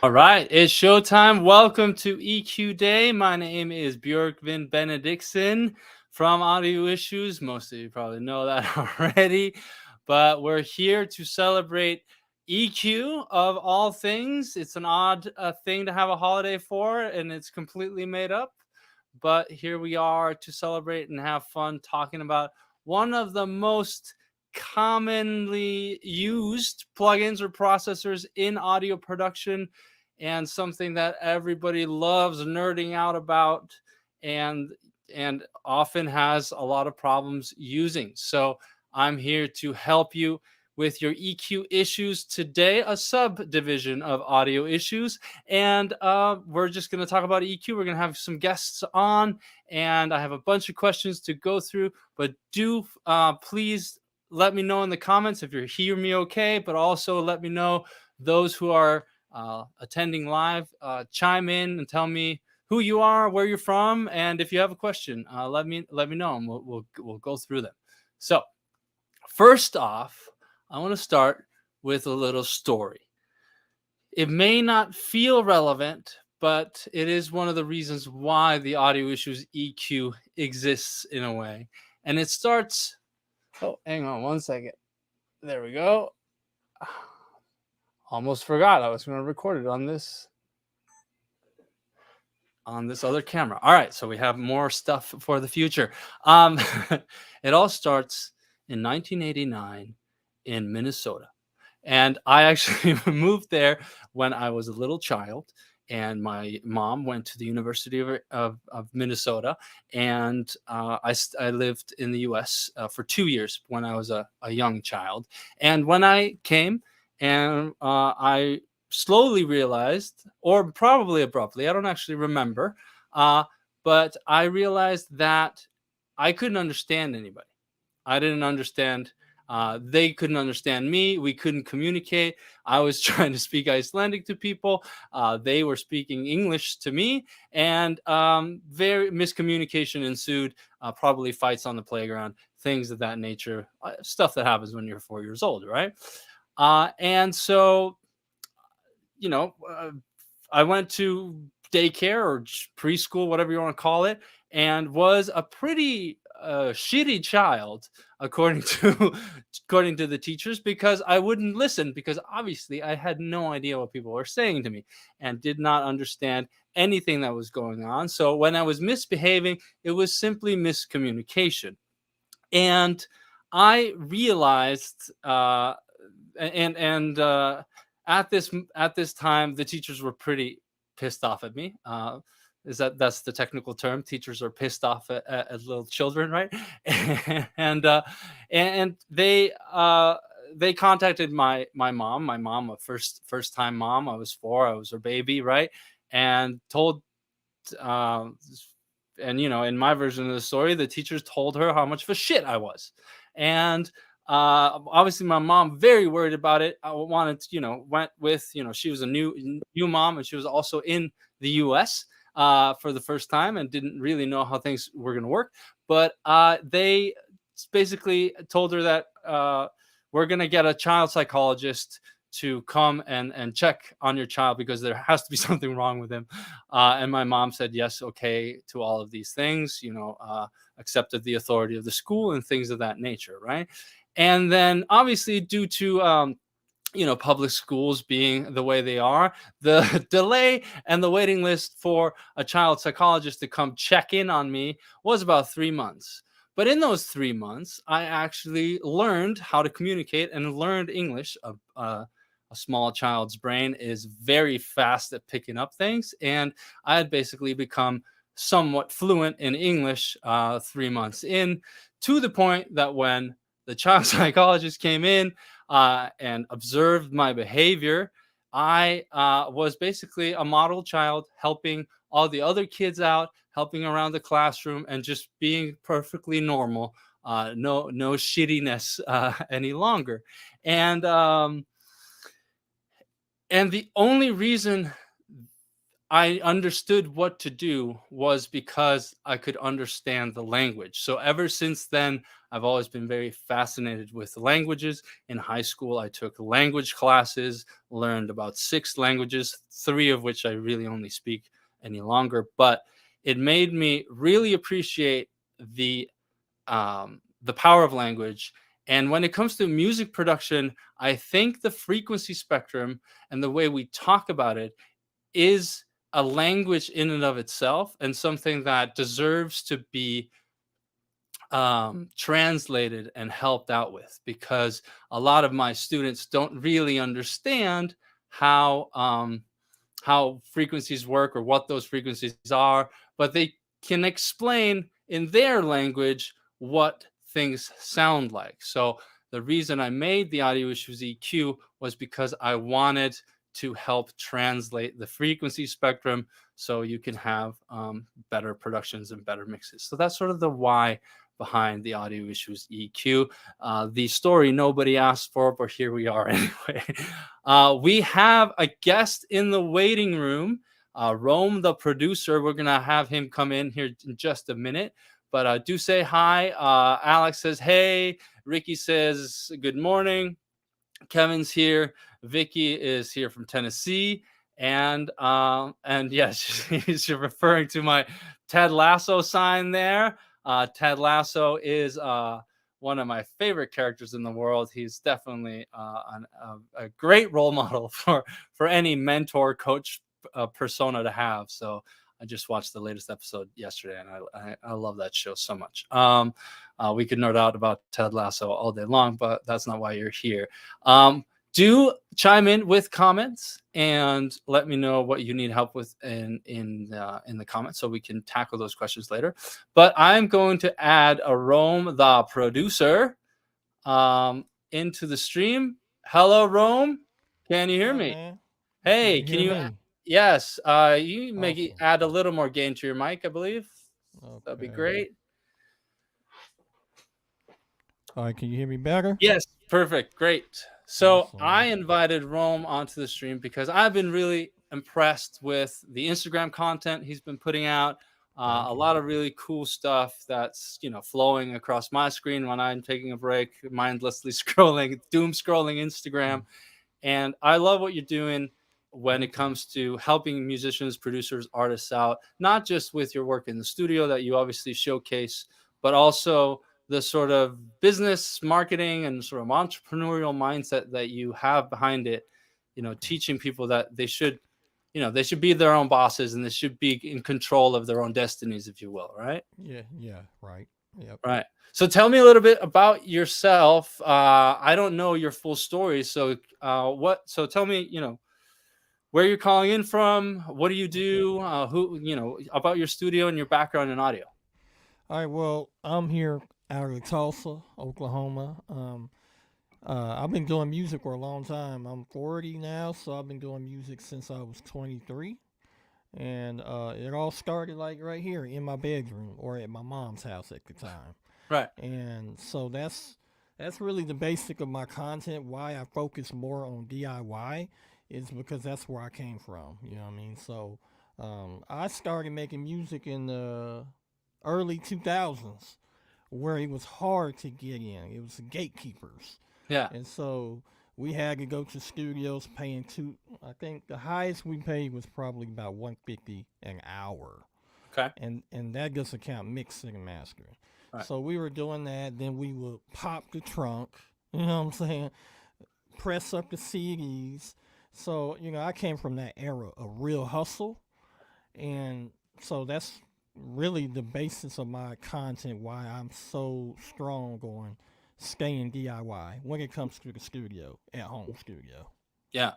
All right, it's showtime. Welcome to EQ Day. My name is Björkvin Benediktsson from Audio Issues. Most of you probably know that already, but we're here to celebrate EQ of all things. It's an odd thing to have a holiday for, and it's completely made up. But here we are to celebrate and have fun talking about one of the most commonly used plugins or processors in audio production, and something that everybody loves nerding out about, and often has a lot of problems using. So I'm here to help you with your EQ issues today, a subdivision of audio issues. And we're just going to talk about EQ. We're going to have some guests on, and I have a bunch of questions to go through. But do please let me know in the comments if you're hearing me okay, but also let me know, those who are attending live, chime in and tell me who you are, where you're from, and if you have a question, let me know, and we'll go through them. So first off, I want to start with a little story. It may not feel relevant, but it is one of the reasons why the Audio Issues EQ exists in a way. And it starts. Oh, hang on one second. There we go. Almost forgot I was going to record it on this other camera. All right, so we have more stuff for the future. It all starts in 1989 in Minnesota. And I actually moved there when I was a little child. And my mom went to the University of Minnesota. And I lived in the US for 2 years when I was a young child. And when I came, and I slowly realized, or probably abruptly, I don't actually remember, uh, but I realized that I couldn't understand anybody. I didn't understand. They couldn't understand me. We couldn't communicate. I was trying to speak Icelandic to people. They were speaking English to me, and very miscommunication ensued. Probably fights on the playground, things of that nature. Stuff that happens when you're 4 years old, right? And so, you know, I went to daycare or preschool, whatever you want to call it, and was a pretty shitty child, according to according to the teachers, because I wouldn't listen, because obviously I had no idea what people were saying to me and did not understand anything that was going on. So when I was misbehaving, it was simply miscommunication. And I realized, at this time, the teachers were pretty pissed off at me. That's the technical term? Teachers are pissed off at little children, right? and they contacted my mom. My mom, a first time mom. I was 4. I was her baby, right? And told uh, and in my version of the story, the teachers told her how much of a shit I was. And obviously my mom, very worried about it, I wanted to, went with, she was a new mom, and she was also in the US for the first time, and didn't really know how things were going to work. But they basically told her that we're going to get a child psychologist to come and check on your child, because there has to be something wrong with him. And my mom said yes, okay, to all of these things, accepted the authority of the school and things of that nature, right? And then obviously, due to public schools being the way they are, the delay and the waiting list for a child psychologist to come check in on me was about 3 months. But in those 3 months, I actually learned how to communicate and learned English. A small child's brain is very fast at picking up things, and I had basically become somewhat fluent in English 3 months in, to the point that when the child psychologist came in and observed my behavior, I was basically a model child, helping all the other kids out, helping around the classroom, and just being perfectly normal. No shittiness any longer. And the only reason I understood what to do was because I could understand the language. So ever since then, I've always been very fascinated with languages. In high school, I took language classes, learned about 6 languages, 3 of which I really only speak any longer. But it made me really appreciate the power of language. And when it comes to music production, I think the frequency spectrum and the way we talk about it is a language in and of itself, and something that deserves to be translated and helped out with, because a lot of my students don't really understand how how frequencies work or what those frequencies are, but they can explain in their language what things sound like. So the reason I made the audio issues EQ was because I wanted to help translate the frequency spectrum so you can have better productions and better mixes. So that's sort of the why behind the audio issues EQ. The story nobody asked for, but here we are anyway. We have a guest in the waiting room, Rome, the producer. We're going to have him come in here in just a minute. But do say hi. Alex says, hey. Ricky says, good morning. Kevin's here. Vicky is here from Tennessee. And yes, she's referring to my Ted Lasso sign there. Ted Lasso is one of my favorite characters in the world. He's definitely a great role model for any mentor, coach persona to have. So I just watched the latest episode yesterday, and I love that show so much. We could nerd out about Ted Lasso all day long, but that's not why you're here. Do chime in with comments and let me know what you need help with in the comments, so we can tackle those questions later. But I'm going to add a Rome, the producer, into the stream. Hello, Rome. Can you hear Hi, me? man. Can Hey, you can hear you? me? Yes. You maybe Awesome. add a little more gain to your mic, I believe. That'd be Okay. great. All right, can you hear me better? Yes, perfect. Great. So Awesome, I awesome. invited Rome onto the stream because I've been really impressed with the Instagram content he's been putting out. A Thank you. lot of really cool stuff that's flowing across my screen when I'm taking a break, mindlessly scrolling, doom scrolling Instagram. Mm, And I love what you're doing when it thank you. comes to helping musicians, producers, artists out, not just with your work in the studio that you obviously showcase, but also the sort of business marketing and sort of entrepreneurial mindset that you have behind it, teaching people that they should be their own bosses and they should be in control of their own destinies, if you will, right? Yeah, yeah, right. Yep. Right. So tell me a little bit about yourself. I don't know your full story, so So tell me, where you're calling in from. What do you Okay. do? About your studio and your background in audio. All right, well, I'm here out of Tulsa, Oklahoma. I've been doing music for a long time. I'm 40 now, so I've been doing music since I was 23. And it all started like right here in my bedroom or at my mom's house at the time. Right. And so that's really the basic of my content. Why I focus more on DIY is because that's where I came from. You know what I mean? So I started making music in the early 2000s, where it was hard to get in. It was the gatekeepers, Yeah. and so we had to go to studios paying two. I think the highest we paid was probably about 150 an hour, Okay. and that doesn't count mixing and mastering. Right. So we were doing that. Then we would pop the trunk. You know what I'm saying? Press up the CDs. So I came from that era of real hustle, and so that's really the basis of my content. Why I'm so strong on staying DIY when it comes to the studio, at home studio. Yeah.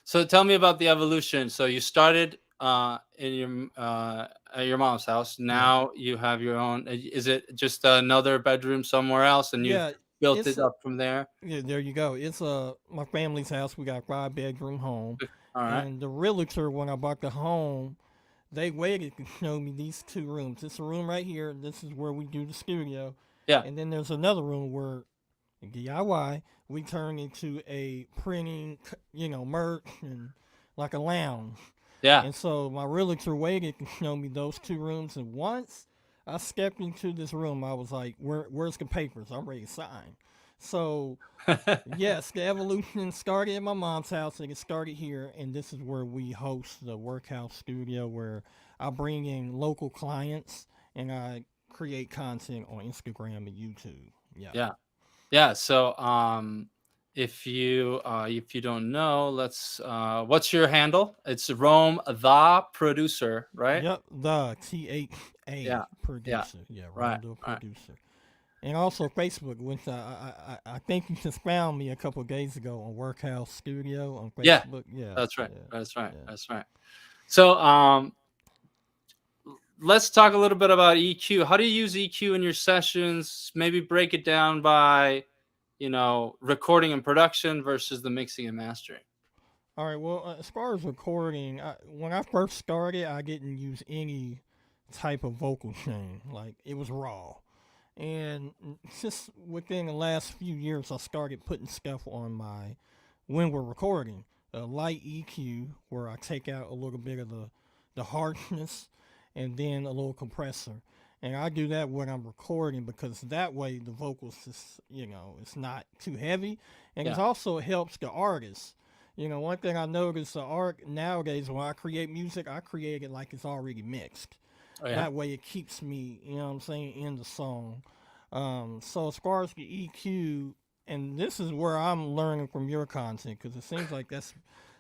So tell me about the evolution. So you started in your at your mom's house. Yeah, Now you have your own. Is it just another bedroom somewhere else, and you've yeah. built It's it up from there? Yeah, there you go. It's my family's house. We got a 5 bedroom home, All right. and the realtor when I bought the home, they waited to show me these 2 rooms. This room right here. This is where we do the studio, Yeah. and then there's another room where DIY we turn into a printing, merch and like a lounge. Yeah. And so my realtor waited to show me those two rooms. And once I stepped into this room, I was like, where's the papers? I'm ready to sign. So yes, the evolution started at my mom's house and it started here. And this is where we host the workhouse studio where I bring in local clients and I create content on Instagram and YouTube. Yeah. Yeah. Yeah. So if you don't know, let's what's your handle? It's Rome the producer, right? Yep, the THA Yeah. Yeah. producer. Yeah, Right. Rome the Right. producer. And also Facebook, which I think you just found me a couple of days ago on Workhouse Studio on Yeah. Facebook. Yeah, That's right. yeah, That's right. yeah. That's right. So let's talk a little bit about EQ. How do you use EQ in your sessions? Maybe break it down by, recording and production versus the mixing and mastering. All right. Well, as far as recording, when I first started, I didn't use any type of vocal chain. Like it was raw. And just within the last few years, I started putting stuff on my when we're recording a light EQ where I take out a little bit of the harshness and then a little compressor. And I do that when I'm recording because that way the vocals just it's not too heavy, and it Yeah. also helps the artist. One thing I noticed the art nowadays when I create music, I create it like it's already mixed. Oh yeah. That way it keeps me, what I'm saying, in the song. So as far as the EQ, and this is where I'm learning from your content because it seems like that's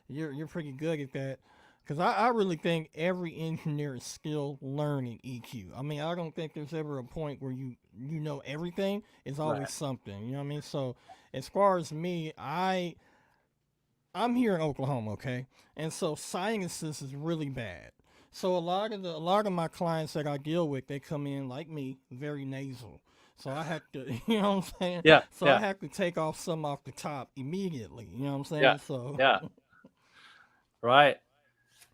you're pretty good at that. Because I really think every engineer is still learning EQ. I mean, I don't think there's ever a point where you know everything. It's Right. always something. You know what I mean? So as far as me, I'm here in Oklahoma, okay, and so sinuses is really bad. So a lot of my clients that I deal with, they come in like me, very nasal. So I have to, you know what I'm saying. Yeah. So I Yeah. have to take off some off the top immediately. You know what I'm Yeah. saying. So Yeah. Right.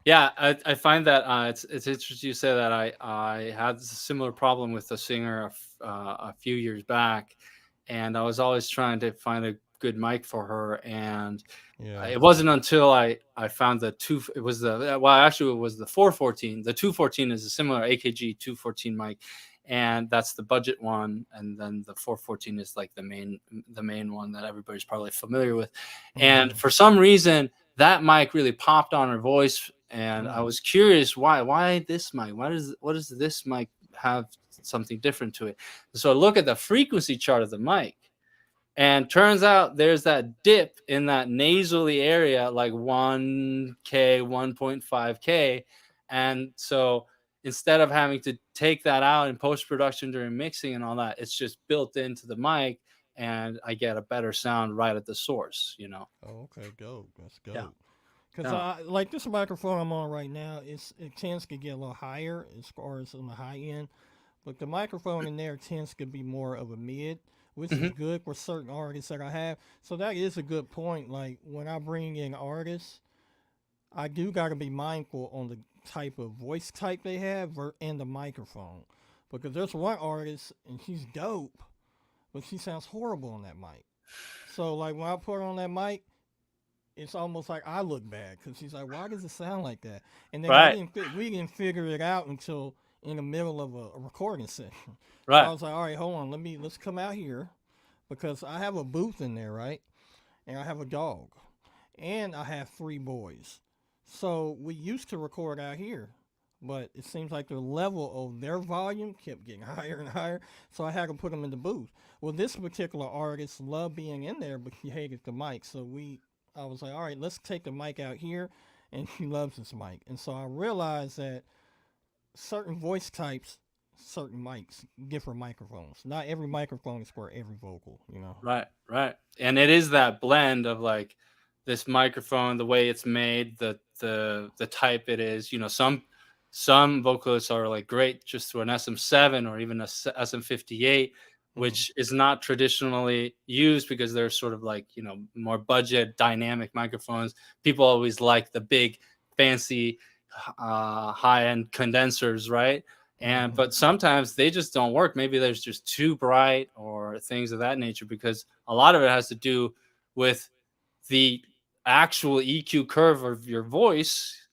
Yeah, I find that it's interesting you say that. I had a similar problem with a singer a few years back, and I was always trying to find a good mic for her, and yeah. it wasn't until I found the two. It was the well, actually, it was the 414. The 214 is a similar AKG 214 mic, and that's the budget one, and then the 414 is like the main one that everybody's probably familiar with. And Mm-hmm. for some reason, that mic really popped on her voice, and I Mm. was curious why this mic? What does this mic have something different to it? So I look at the frequency chart of the mic, and turns out there's that dip in that nasally area, like 1K, 1.5K. And so instead of having to take that out in post production during mixing and all that, it's just built into the mic, and I get a better sound right at the source. Oh, okay, dope. That's Yeah. dope. Cause Yeah. I like this microphone I'm on right now. It tends to get a little higher as far as on the high end. But the microphone in there tends to be more of a mid, which is Hmm. good for certain artists that I have. So that is a good point. Like when I bring in artists, I do got to be mindful on the type of voice type they have and the microphone. Because there's one artist and she's dope, but she sounds horrible on that mic. So like when I put her on that mic, it's almost like I look bad because she's like, why does it sound like that? And then Right. we didn't figure it out until in the middle of a recording session. So I Right. was like, all right, hold on, let's come out here because I have a booth in there, right? And I have a dog, and I have three boys. So we used to record out here, but it seems like the level of their volume kept getting higher and higher. So I had to put them in the booth. Well, this particular artist loved being in there, but she hated the mic. I was like, all right, let's take the mic out here, and she loves this mic. And so I realized that certain voice types, certain mics, different microphones. Not every microphone is for every vocal, you know. Right, right. And it is that blend of like this microphone, the way it's made, the type it is. Some vocalists are like great just to an SM7 or even a SM58, Mm. which is not traditionally used because they're sort of like, more budget dynamic microphones. People always like the big fancy high-end condensers, right? And Mm-hmm. but sometimes they just don't work. Maybe there's just too bright or things of that nature, because a lot of it has to do with the actual EQ curve of your voice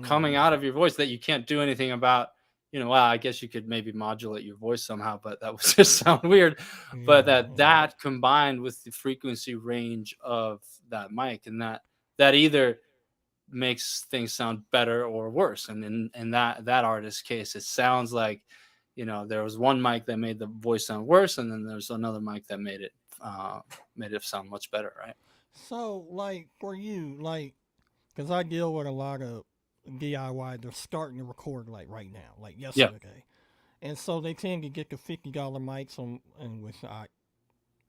coming Mm. out of your voice that you can't do anything about. Well, I guess you could maybe modulate your voice somehow, but that would just sound weird. But Yeah, yeah, that combined with the frequency range of that mic, and that either makes things sound better or worse. And in that artist's case, it sounds like, there was one mic that made the voice sound worse, and then there's another mic that uh, made it sound much better, right? so like for you, like, because I deal with a lot of DIY, they're starting to record like right now, like Yeah. yesterday, and so they tend to get the $50 mics on, and which I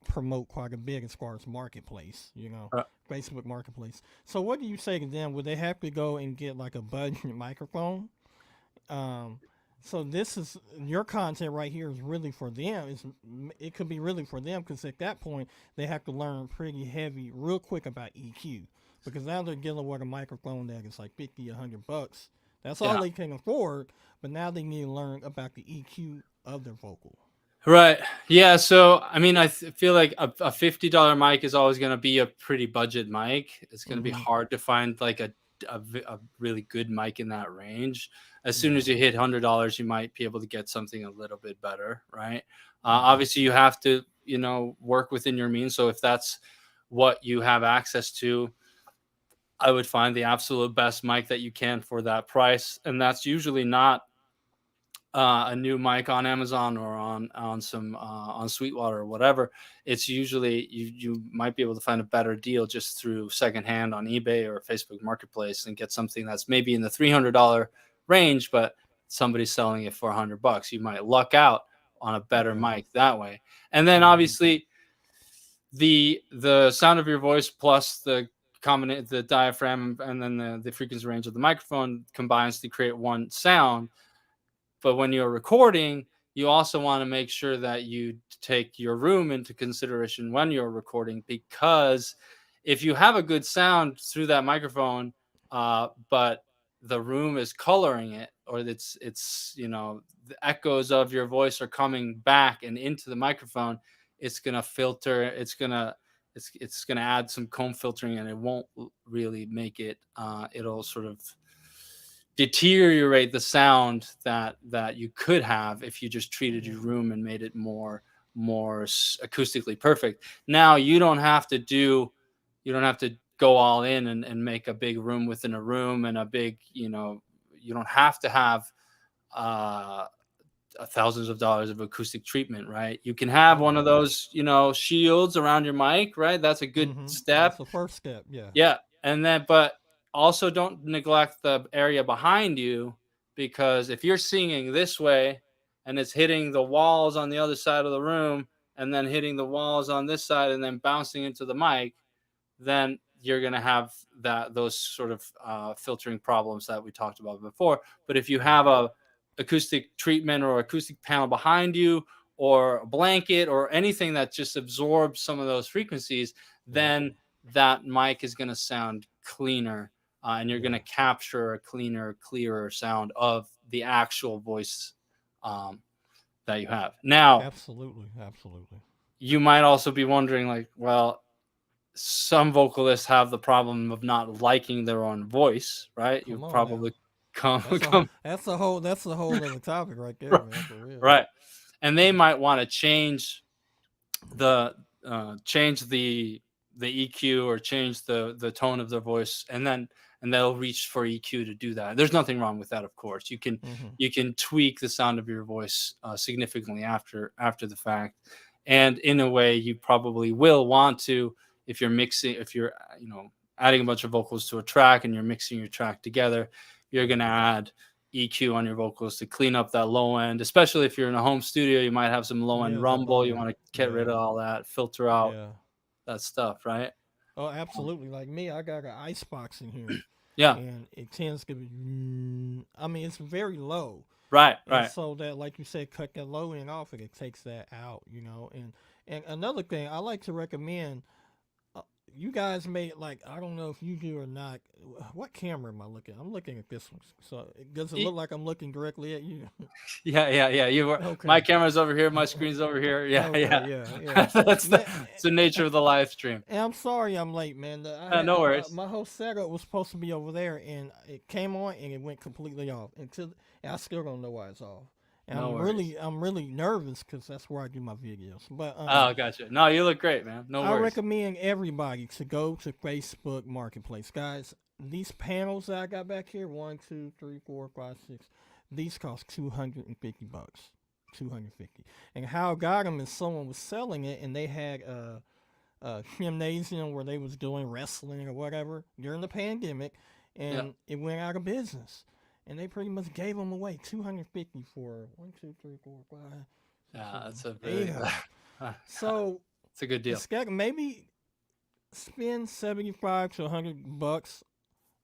promote quite a bit as far as marketplace, Uh, Facebook Marketplace. So what do you say to them? Would they have to go and get like a budget microphone? Um, so this is your content right here is really for them. It could be really for them because at that point they have to learn pretty heavy, real quick about EQ because now they're dealing with a microphone that is like 50, $100. That's all yeah. they can afford. But now they need to learn about the EQ of their vocal. Right. Yeah. So, I mean, feel like a $50 mic is always going to be a pretty budget mic. It's going to be Mm-hmm. hard to find like a really good mic in that range. As soon Yeah. as you hit $100, you might be able to get something a little bit better, right? Mm-hmm. Obviously, you have to, work within your means. So, if that's what you have access to, I would find the absolute best mic that you can for that price. And that's usually not a new mic on Amazon or on some on Sweetwater or whatever. It's usually you might be able to find a better deal just through secondhand on eBay or Facebook Marketplace and get something that's maybe in the $300 range, but somebody's selling it for $100. You might luck out on a better Yeah. mic that way. And then Mm-hmm. obviously the sound of your voice plus the diaphragm and then the frequency range of the microphone combines to create one sound. But when you're recording, you also want to make sure that you take your room into consideration when you're recording, because if you have a good sound through that microphone, but the room is coloring it, or the echoes of your voice are coming back and into the microphone, it's gonna filter. It's gonna add some comb filtering, and it won't really make it. It'll sort of deteriorate the sound that you could have if you just treated your Yeah. room and made it more acoustically perfect. Now you don't have to go all in and make a big room within a room and a big, you don't have to have uh thousands of dollars of acoustic treatment, right? You can have Oh one of yeah. those, shields around your mic, right? That's a good Mm-hmm. That's step. the first step. Yeah. Yeah, and then but also don't neglect the area behind you, because if you're singing this way and it's hitting the walls on the other side of the room and then hitting the walls on this side and then bouncing into the mic, then you're going to have those sort of filtering problems that we talked about before. But if you Yeah. have a acoustic treatment or acoustic panel behind you or a blanket or anything that just absorbs some of those frequencies, Yeah. then that mic is going to sound cleaner, and you're going Yeah. to capture a cleaner, clearer sound of the actual voice um, that you have. Now, Absolutely. Absolutely. you might also be wondering, like, well, some vocalists have the problem of not liking their own voice, right? Come You've on now. probably come That's a come that's a whole other topic right there, man. For real. right, and they might want to the change the EQ or change the tone of their voice, and they'll reach for EQ to do that. There's nothing wrong with that, of course. Mm-hmm. You can tweak the sound of your voice significantly after the fact, and in a way you probably will want to if you're adding a bunch of vocals to a track and you're mixing your track together, you're Yeah. gonna add EQ on your vocals to clean up that low end, especially if you're in a home studio. You might have some low end Yeah. That rumble. You rumble. want to get rid Yeah. of all that, filter out Yeah. that stuff, right? Oh, Um, absolutely. Like me, I got an ice box in here, yeah, and it tends to be. I mean, it's very low, right, and right. so that, like you said, cut that low end off, and it takes that out. And another thing, I like to recommend. you guys made like I don't know if you do or not. What camera am I looking? I'm looking at this one. So does it E- look like I'm looking directly at you? yeah. You were my Okay. camera's over here, my screen's over here. Yeah, Okay. yeah. Yeah. Yeah. That's Man, the nature of the live stream. and I'm sorry I'm late, man. No worries. My whole setup was supposed to be over there, and it came on and it went completely off. And I still don't know why it's off. And No worries. I'm really nervous because that's where I do my videos. But Oh, gotcha. No, you look great, man. No I worries. recommend everybody to go to Facebook Marketplace, guys. These panels that I got back here, 1, 2, 3, 4, 5, 6, these cost $250. 250. And how I got them is someone was selling it, and they had a gymnasium where they was doing wrestling or whatever during the pandemic, Yeah. and it went out of business. And they pretty much gave them away 250 for 1, 2, 3, 4, 5, 6, Yeah, 7, that's a 8 very of them. So it's a good deal. maybe spend 75 to $100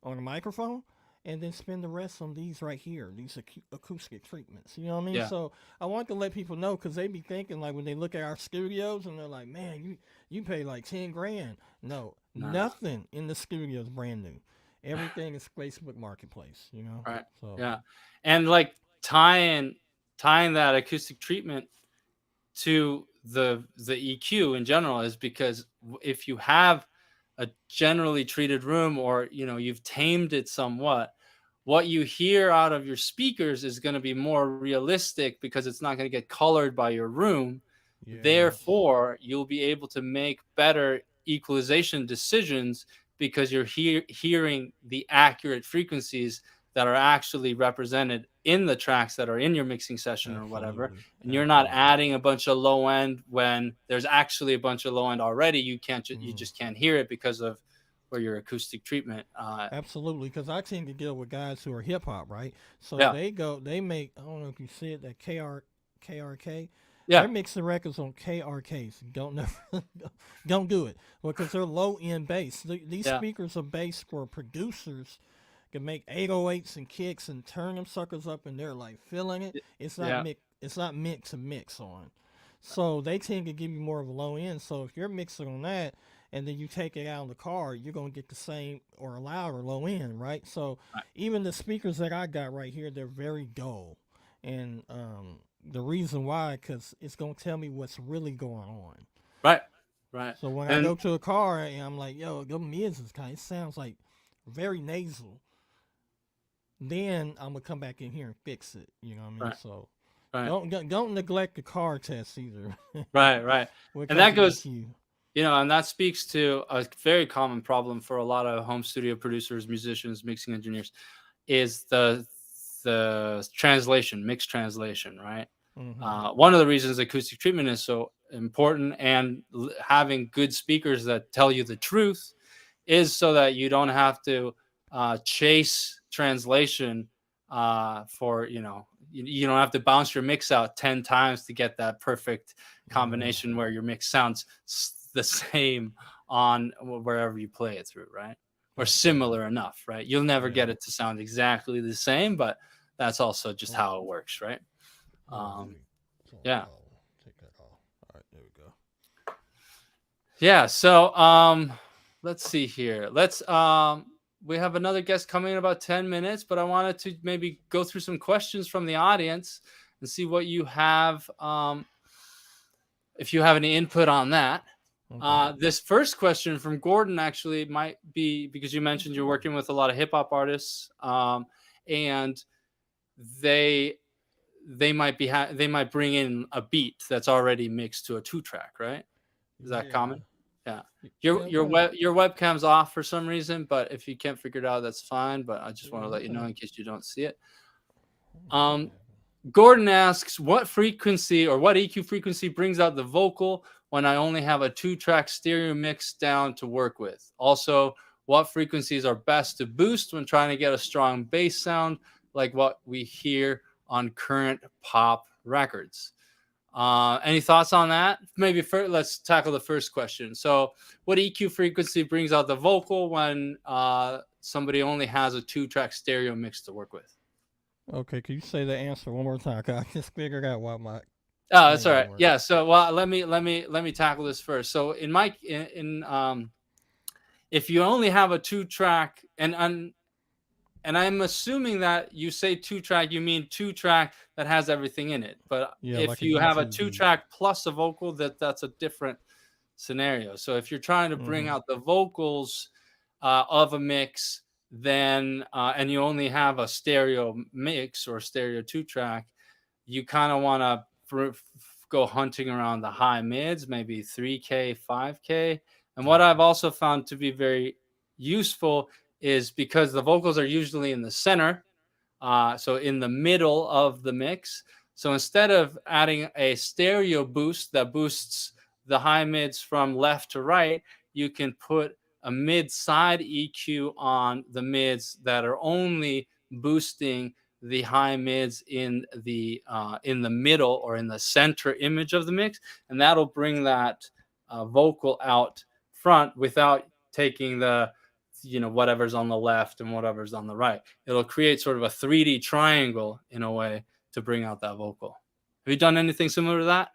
on a microphone, and then spend the rest on these right here, these acoustic treatments. You know what I mean? Yeah. So I want to let people know because they be thinking like when they look at our studios and they're like, man, you pay like 10 grand. No, No. nothing in the studio is brand new. Everything is Facebook Marketplace. You know? Right. So Yeah. And like tying that acoustic treatment to the EQ in general is because if you have a generally treated room, or you've tamed it somewhat, what you hear out of your speakers is going to be more realistic because it's not going to get colored by your room. yes, Therefore, you'll be able to make better equalization decisions because you're hearing the accurate frequencies that are actually represented in the tracks that are in your mixing session or whatever. absolutely, And you're not absolutely. adding a bunch of low end when there's actually a bunch of low end already. You Mm. just can't hear it because of where your acoustic treatment. Absolutely, because I tend to deal with guys who are hip hop, right? So Yeah, they make, I don't know if you see it, that KRK. They're yeah, mixing records on KRKs. Don't never, don't do it because they're low end bass. These yeah, speakers are based for producers can make 808s and kicks and turn them suckers up, and they're like feeling it. yeah. It's not meant to mix on. So they tend to give you more of a low end. So if you're mixing on that and then you take it out in the car, you're gonna get the same or a loud or low end, right? So Right, even the speakers that I got right here, they're very dull, and the reason why, because it's gonna tell me what's really going on. right, right. So when I And go to a car and I'm like, yo, the mids is kind, it sounds like very nasal. Then I'm gonna come back in here and fix it. You know what I mean? right, So right, don't neglect the car test either. right. When it And comes that to goes, EQ. and that speaks to a very common problem for a lot of home studio producers, musicians, mixing engineers, is the translation, mixed translation, right? Mm-hmm. One of the reasons acoustic treatment is so important, and having good speakers that tell you the truth, is so that you don't have to chase translation for you don't have to bounce your mix out 10 times to get that perfect Yeah. combination where your mix sounds the same on wherever you play it through, right? Or Absolutely. similar enough, right? You'll never Yeah. get it to sound exactly the same, but that's also just Oh, how it works, right? hold on. Let um me. yeah, Take that off. All right. There we go. yeah. So let's see here. Let's we have another guest coming in about 10 minutes, but I wanted to maybe go through some questions from the audience and see what you have, if you have any input on that. Okay. This first question from Gordon actually might be because you mentioned you're working with a lot of hip hop artists, and they they might bring in a beat that's already mixed to a 2-track, right? Is that Yeah. common? Yeah. Yeah. Well. Your webcam's off for some reason, but if you can't figure it out, that's fine. But I just want Yeah. to let you know Okay. in case you don't see it. Let me see what Um, happened. Gordon asks, what frequency or what EQ frequency brings out the vocal when I only have a 2-track stereo mix down to work with? Also, what frequencies are best to boost when trying to get a strong bass sound like what we hear on current pop records? Any thoughts on that? Maybe first, let's tackle the first question. So, what EQ frequency brings out the vocal when somebody only has a 2-track stereo mix to work with? Okay. Can you say the answer one more time? 'Cause I just figured out why my Oh, that's thing all ain't right. work. Yeah. So, well, let me tackle this first. So, in if you only have a two track, and I'm assuming that you say two track, you mean two track that has everything in it. But Yeah, like if a you have a YouTube two beat. track plus a vocal, that's a different scenario. So if you're trying to bring Hmm. out the vocals of a mix, then and you only have a stereo mix or stereo two track, you kind of want to go hunting around the high mids, maybe 3K, 5K. And what I've also found to be very useful is because the vocals are usually in the center, so in the middle of the mix. So instead of adding a stereo boost that boosts the high mids from left to right, you can put a mid side EQ on the mids that are only boosting the high mids in the middle or in the center image of the mix, and that'll bring that vocal out front without taking the whatever's on the left and whatever's on the right. It'll create sort of a 3D triangle in a way to bring out that vocal. Have you done anything similar to that?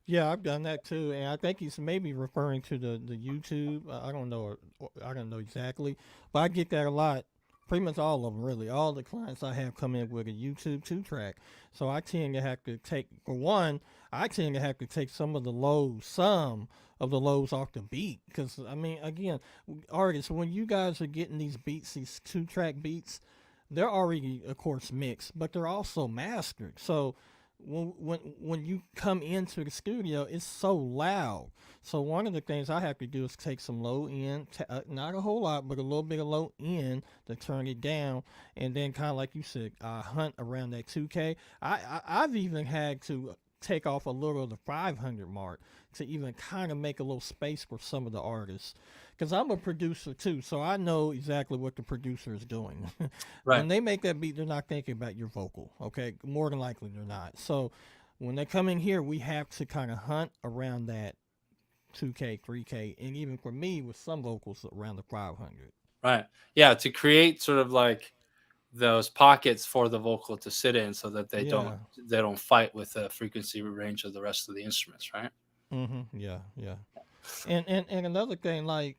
Yeah, I've done that too, and I think he's maybe referring to the YouTube. I don't know, I don't know exactly, but I get that a lot. Pretty much all of them, really. All the clients I have come in with a YouTube two track, so I tend to have to take for one. I tend to have to take some of the lows off the beat, because I mean, again, artists, when you guys are getting these beats, these two track beats, they're already, of course, mixed, but they're also mastered. So when you come into the studio, it's so loud. So one of the things I have to do is take some low end, not a whole lot, but a little bit of low end to turn it down, and then kind of like you said, hunt around that 2K. I've even had to take off a little of the 500 mark to even kind of make a little space for some of the artists. Because I'm a producer too, so I know exactly what the producer is doing. Right. When they make that beat, they're not thinking about your vocal, okay? More than likely, they're not. So when they come in here, we have to kind of hunt around that 2K, 3K, and even for me, with some vocals, around the 500. Right. Yeah, to create sort of like those pockets for the vocal to sit in so that they don't Yeah. they don't fight with the frequency range of the rest of the instruments, right? Yeah. Yeah. And another thing, like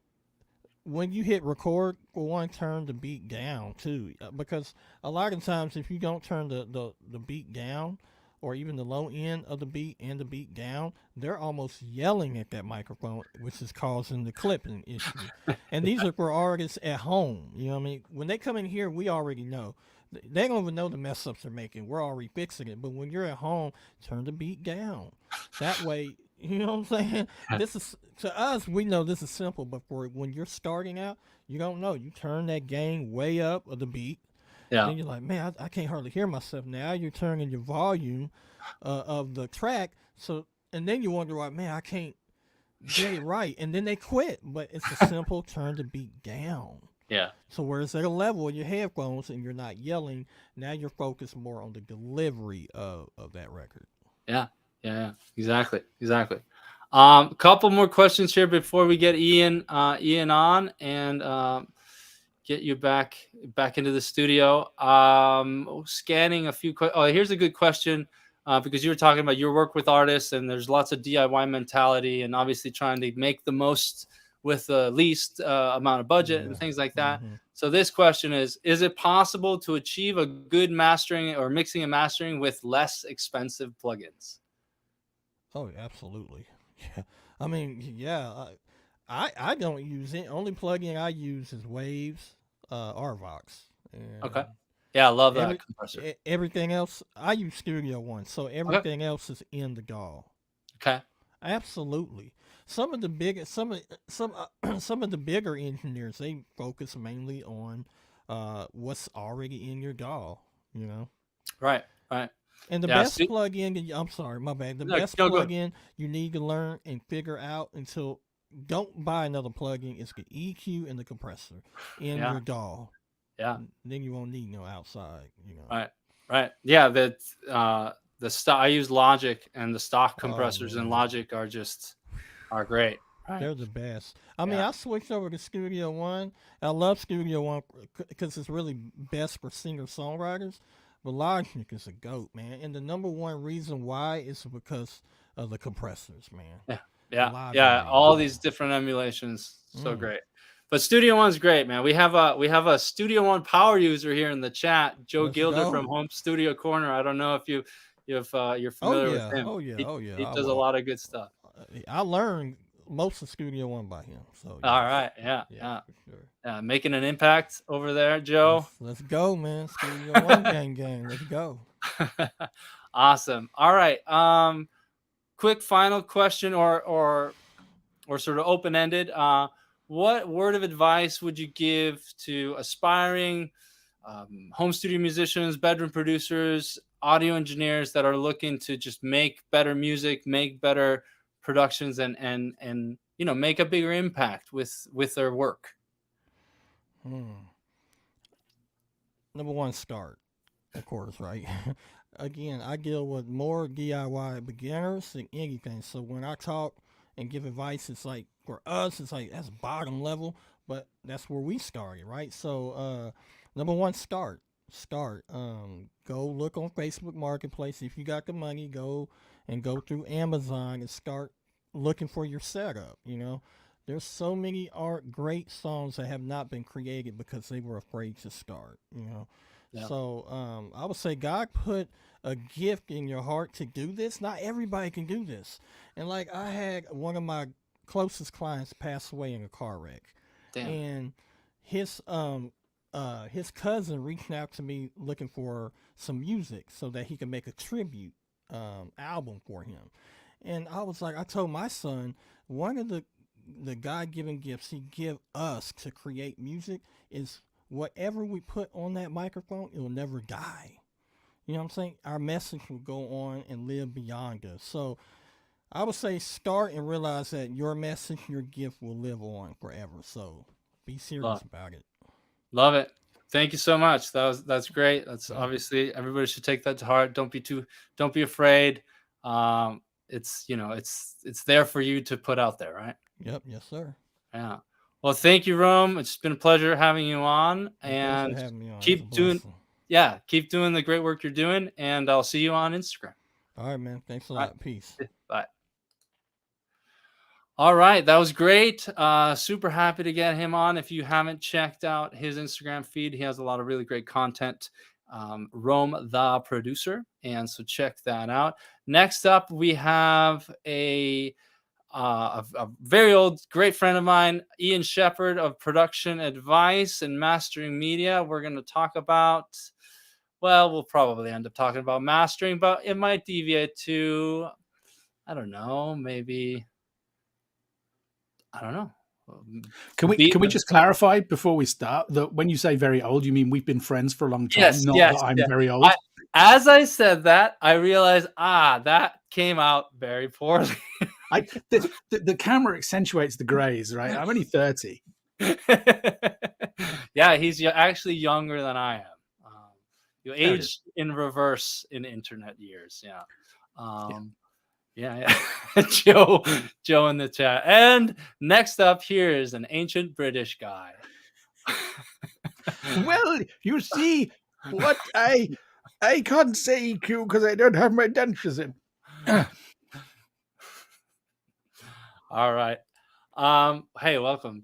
when you hit record, for one, turn the beat down too, because a lot of times if you don't turn the beat down, or even the low end of the beat and the beat down, they're almost yelling at that microphone, which is causing the clipping issue. And these are for artists at home. You know what I mean? When they come in here, we already know. They don't even know the mess ups they're making. We're already fixing it. But when you're at home, turn the beat down. That way, you know what I'm saying? This is, to us, we know this is simple, but for when you're starting out, you don't know. You turn that gain way up of the beat, Yeah. then you're like, man, I can't hardly hear myself. Now you're turning your volume of the track, so, and then you wonder, like, man, I can't get it right, and then they quit. But it's a simple turn the beat down. Yeah. So where it's at a level of your headphones and you're not yelling, now you're focused more on the delivery of that record. Yeah. Yeah. Exactly. Exactly. Couple more questions here before we get Ian on and get you back into the studio. Scanning a few. Oh, here's a good question. Because you were talking about your work with artists, and there's lots of DIY mentality, and obviously trying to make the most with the least amount of budget and Yeah. things like that. Hmm. So this question is it possible to achieve a good mastering or mixing and mastering with less expensive plugins? Oh, absolutely. Yeah. I mean, yeah. I don't use it. Only plugin I use is Waves, Arvox, Okay. and Yeah, I love that every compressor. everything else. I use Studio One, so Okay. everything else is in the DAW. Okay. Absolutely. Some of the big, some of the bigger engineers, they focus mainly on what's already in your DAW. You know. Right. Right. And the Yeah. best See, plugin, I'm sorry, my bad. The no, best no, good. plugin you need to learn and figure out until, don't buy another plugin, is the EQ and the compressor in Yeah. your DAW. Yeah. Then you won't need no outside, you know. Right. Right. Yeah. The stock, I use Logic, and the stock Oh compressors in man, Logic are great. Right. they're the best. I mean, Yeah. I switched over to Studio One. I love Studio One because it's really best for singer songwriters. But Logic is a goat, man. And the number one reason why is because of the compressors, man. Yeah. The Yeah. Yeah. library, All these man. different emulations. So Mm. great. But Studio One's great, man. We have a Studio One power user here in the chat, Joe Let's Gilder from go. Home Studio Corner. I don't know if you're Oh familiar with yeah, him. oh yeah, He oh yeah. he does a lot of good stuff. I learned most of Studio One by him. So All yes, right, yeah, yeah, yeah, for sure. yeah. Making an impact over there, Let's Joe. let's go, man. Studio One gang. Let's go. Awesome. All right. Quick final question, or sort of open ended. What word of advice would you give to aspiring home studio musicians, bedroom producers, audio engineers that are looking to just make better music, make better productions, and make a bigger impact with their work? Hmm. Number one, start, of course, right? Again, I deal with more DIY beginners than anything. So when I talk and give advice, it's like for us, it's like that's bottom level, but that's where we started, right? So number one, start. Start. Go look on Facebook Marketplace. If you got the money, go through Amazon and start looking for your setup. There's so many art great songs that have not been created because they were afraid to start. Yeah. So I would say God put a gift in your heart to do this. Not everybody can do this. And like I had one of my closest clients pass away in a car wreck, Damn. and his cousin reached out to me looking for some music so that he could make a tribute album for him. And I was like, I told my son one of the God given gifts He give us to create music is whatever we put on that microphone, it will never die. You know what I'm saying? Our message will go on and live beyond us. So I would say start and realize that your message, your gift will live on forever. So be serious Love, about it. love it. Thank you so much. That's great. That's Yeah. obviously everybody should take that to heart. Don't be afraid. It's there for you to put out there, right? Yep. Yes, sir. Yeah. Well, thank you, Rome. It's been a pleasure having you on, Well, thanks for and having me on. It's a keep doing, blessing. yeah, keep doing the great work you're doing, and I'll see you on Instagram. All right, man. Thanks a All lot. Peace. right. Bye. All right, that was great. Super happy to get him on. If you haven't checked out his Instagram feed, he has a lot of really great content. Rome the producer, and so check that out. Next up, we have a very old, great friend of mine, Ian Shepard of Production Advice and Mastering Media. We're going to talk about, well, we'll probably end up talking about mastering, but it might deviate to, I don't know, maybe, I don't know. Can we just clarify before we start that when you say very old, you mean we've been friends for a long time, Yes, not yes, that I'm yeah. very old? As I said that, I realized, that came out very poorly. The camera accentuates the grays, right? I'm only 30. Yeah, he's actually younger than I am. You age in reverse in internet years. Yeah. Yeah. Joe in the chat. And next up here is an ancient British guy. Well, you see, what I can't say EQ because I don't have my dentures in. All right. Hey, welcome,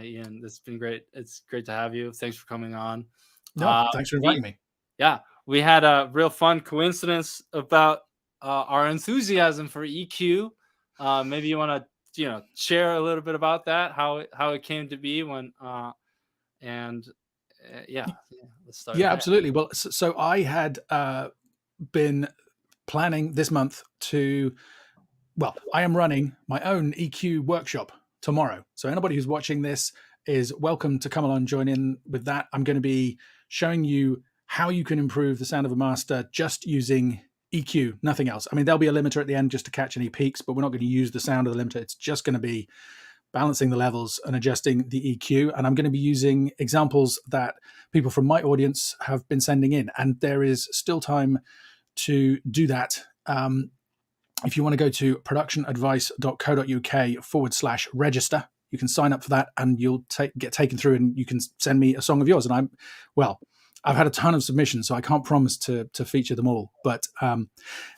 Ian. This has been great. It's great to have you. Thanks for coming on. No, thanks for inviting me. Yeah, we had a real fun coincidence about our enthusiasm for EQ. Maybe you want to, share a little bit about that, how it came to be let's start. Yeah, absolutely. Well, so I had been planning this month to. Well, I am running my own EQ workshop tomorrow. So anybody who's watching this is welcome to come along and join in with that. I'm going to be showing you how you can improve the sound of a master just using EQ, nothing else. I mean, there'll be a limiter at the end just to catch any peaks, but we're not going to use the sound of the limiter. It's just going to be balancing the levels and adjusting the EQ. And I'm going to be using examples that people from my audience have been sending in. And there is still time to do that. If you want to go to productionadvice.co.uk/register, you can sign up for that and you'll get taken through and you can send me a song of yours. And I've had a ton of submissions, so I can't promise to feature them all. But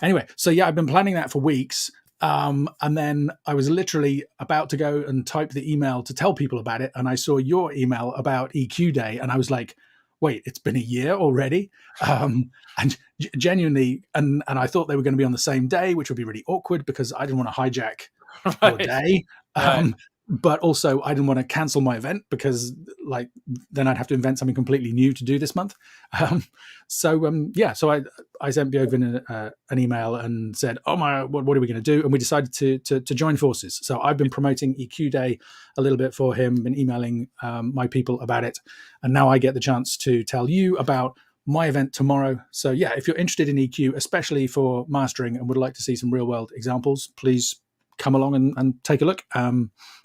anyway, so yeah, I've been planning that for weeks. And then I was literally about to go and type the email to tell people about it, and I saw your email about EQ Day, and I was like, "Wait, it's been a year already?" And genuinely, and I thought they were going to be on the same day, which would be really awkward because I didn't want to hijack your Right. day. Right. But also, I didn't want to cancel my event because, like, then I'd have to invent something completely new to do this month. So I sent Björgvin an email and said, "Oh my, what are we going to do?" And we decided to join forces. So I've been promoting EQ Day a little bit for him, been emailing my people about it, and now I get the chance to tell you about my event tomorrow. So yeah, if you're interested in EQ, especially for mastering, and would like to see some real world examples, please come along and take a look.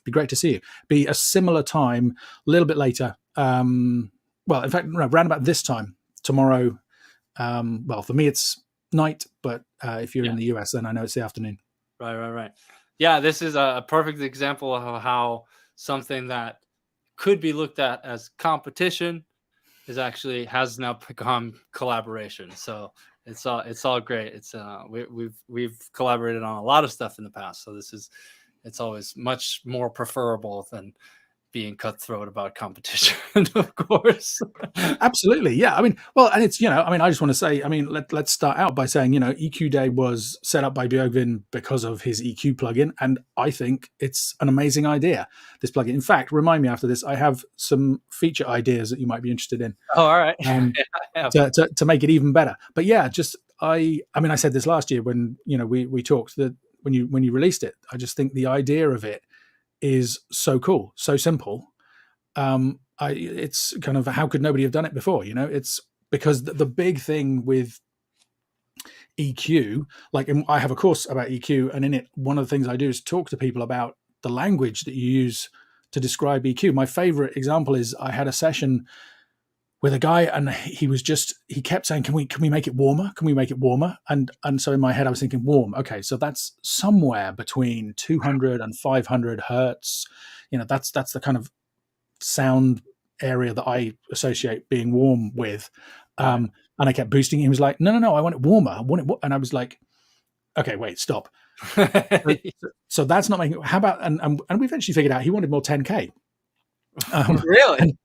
Be great to see you. Be a similar time, a little bit later. Well, in fact, around about this time tomorrow. Well, for me it's night, but if you're in the US, then I know it's the afternoon. Right. Yeah, this is a perfect example of how something that could be looked at as competition is actually has now become collaboration. So it's all great. It's we've collaborated on a lot of stuff in the past. So it's always much more preferable than being cutthroat about competition, of course. Absolutely, yeah. I mean, well, and it's I just want to say, let's start out by saying, EQ Day was set up by Björgvin because of his EQ plugin, and I think it's an amazing idea. This plugin, in fact, remind me after this, I have some feature ideas that you might be interested in. Oh, all right. To make it even better. But yeah, I said this last year when we talked, that when you released it, I just think the idea of it is so cool, so simple. It's kind of, how could nobody have done it before? It's because the big thing with EQ, like, I have a course about EQ, and in it, one of the things I do is talk to people about the language that you use to describe EQ. My favorite example is I had a session with a guy, and he kept saying, can we make it warmer? Can we make it warmer? And so in my head, I was thinking, warm. Okay, so that's somewhere between 200 and 500 hertz. That's the kind of sound area that I associate being warm with. And I kept boosting. He was like, no, I want it warmer. I want it. And I was like, okay, wait, stop. So that's not making. How about, and we eventually figured out he wanted more 10K. Really?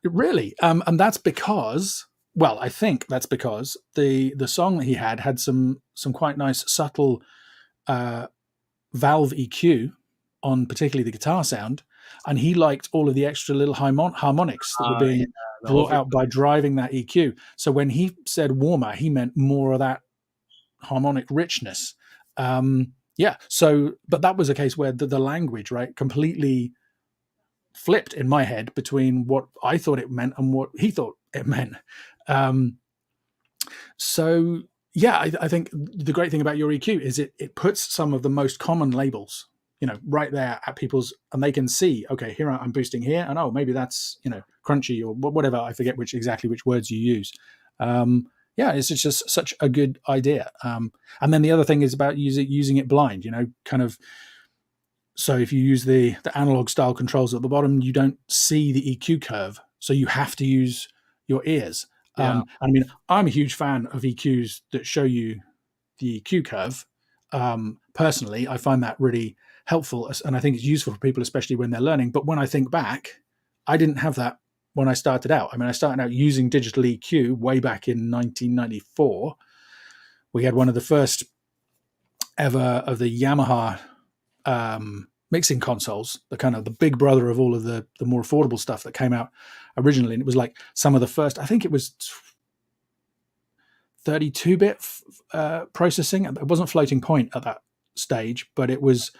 Really, and that's because, well, I think that's because the song that he had some quite nice subtle valve EQ on particularly the guitar sound, and he liked all of the extra little harmonics that were being brought out by driving that EQ. So when he said warmer, he meant more of that harmonic richness. So, but that was a case where the language, right, completely flipped in my head between what I thought it meant and what he thought it meant. So yeah, I think the great thing about your EQ is it puts some of the most common labels, right there at people's, and they can see, okay, here I'm boosting here, and maybe that's, crunchy or whatever. I forget which words you use. It's just such a good idea. And then the other thing is about using it blind, kind of. So if you use the analog style controls at the bottom, you don't see the EQ curve. So you have to use your ears. Yeah. I'm a huge fan of EQs that show you the EQ curve. Personally, I find that really helpful, and I think it's useful for people, especially when they're learning. But when I think back, I didn't have that when I started out. I started out using digital EQ way back in 1994. We had one of the first ever of the Yamaha mixing consoles, the kind of the big brother of all of the more affordable stuff that came out originally. And it was like some of the first, I think it was 32-bit processing. It wasn't floating point at that stage, but it was,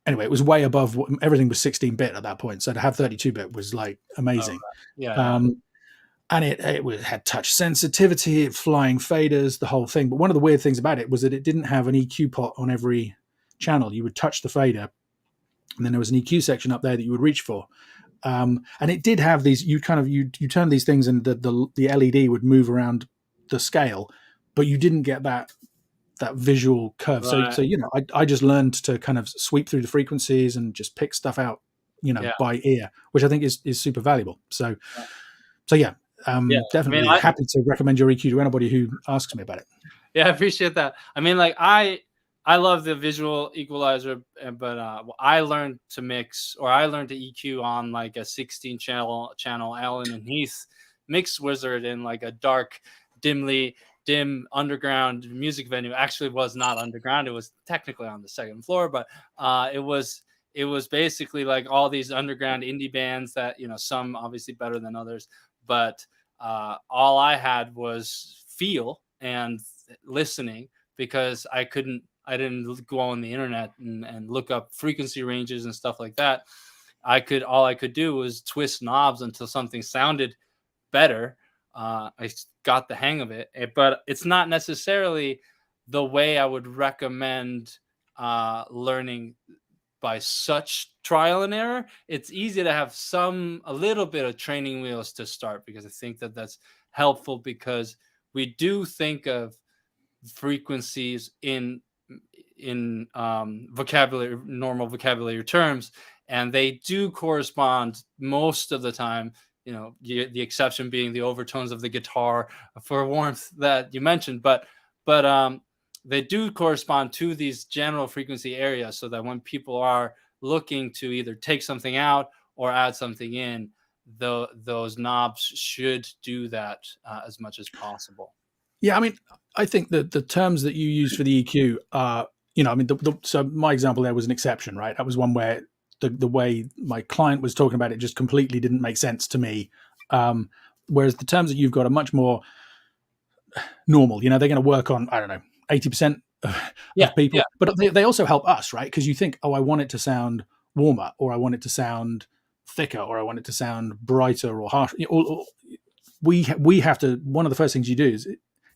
anyway, it was way above everything was 16-bit at that point. So to have 32-bit was like amazing. And it had touch sensitivity, flying faders, the whole thing. But one of the weird things about it was that it didn't have an EQ pot on every channel. You would touch the fader, and then there was an EQ section up there that you would reach for. And it did have these. You turn these things, and the LED would move around the scale, but you didn't get that visual curve. Right. So I just learned to kind of sweep through the frequencies and just pick stuff out, by ear, which I think is super valuable. So yeah. Definitely happy to recommend your EQ to anybody who asks me about it. Yeah, I appreciate that. I love the visual equalizer, but I learned to mix, or I learned to EQ on like a 16 channel Allen and Heath mix wizard in like a dark, dim underground music venue. Actually, was not underground; it was technically on the second floor, but it was basically like all these underground indie bands that, you know, some obviously better than others, but all I had was feel and listening, because I didn't go on the internet and look up frequency ranges and stuff like that. All I could do was twist knobs until something sounded better. I got the hang of it, but it's not necessarily the way I would recommend learning by such trial and error. It's easy to have a little bit of training wheels to start, because I think that that's helpful, because we do think of frequencies in normal vocabulary terms, and they do correspond most of the time. You know, the exception being the overtones of the guitar for warmth that you mentioned, but they do correspond to these general frequency areas, so that when people are looking to either take something out or add something in, those knobs should do that as much as possible. Yeah, I mean, I think that the terms that you use for the EQ are, I mean, so my example there was an exception, right? That was one where the way my client was talking about it just completely didn't make sense to me. Whereas the terms that you've got are much more normal. They're going to work on, I don't know, 80% of people, but they also help us, right? Because you think, oh, I want it to sound warmer, or I want it to sound thicker, or I want it to sound brighter or harsh. We have to, one of the first things you do is,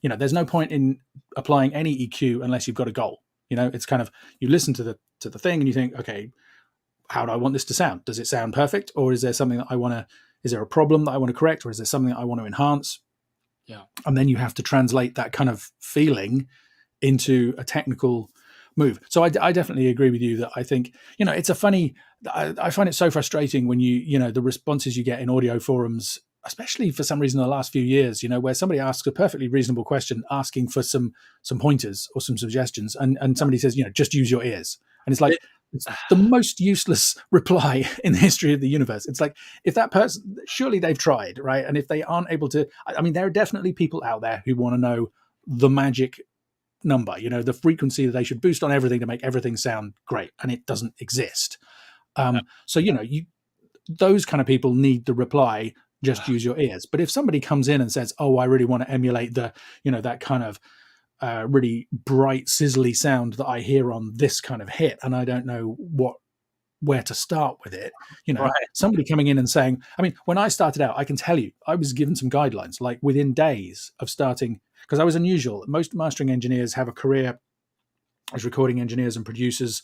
there's no point in applying any EQ unless you've got a goal. It's kind of, you listen to the thing and you think, okay, how do I want this to sound? Does it sound perfect? Or is there something that is there a problem that I want to correct? Or is there something that I want to enhance? Yeah. And then you have to translate that kind of feeling into a technical move. So I definitely agree with you that I think, it's I find it so frustrating when the responses you get in audio forums, especially for some reason in the last few years, where somebody asks a perfectly reasonable question, asking for some pointers or some suggestions, and somebody says, just use your ears. And it's like, it's the most useless reply in the history of the universe. It's like, if that person, surely they've tried, right? And if they aren't able to, I mean, there are definitely people out there who want to know the magic number, the frequency that they should boost on everything to make everything sound great, and it doesn't exist. So, those kind of people need the reply, just use your ears. But if somebody comes in and says, oh, I really want to emulate the, that kind of really bright, sizzly sound that I hear on this kind of hit, and I don't know where to start with it, Right. Somebody coming in and saying, I mean, when I started out, I can tell you, I was given some guidelines, like within days of starting, because I was unusual. Most mastering engineers have a career as recording engineers and producers,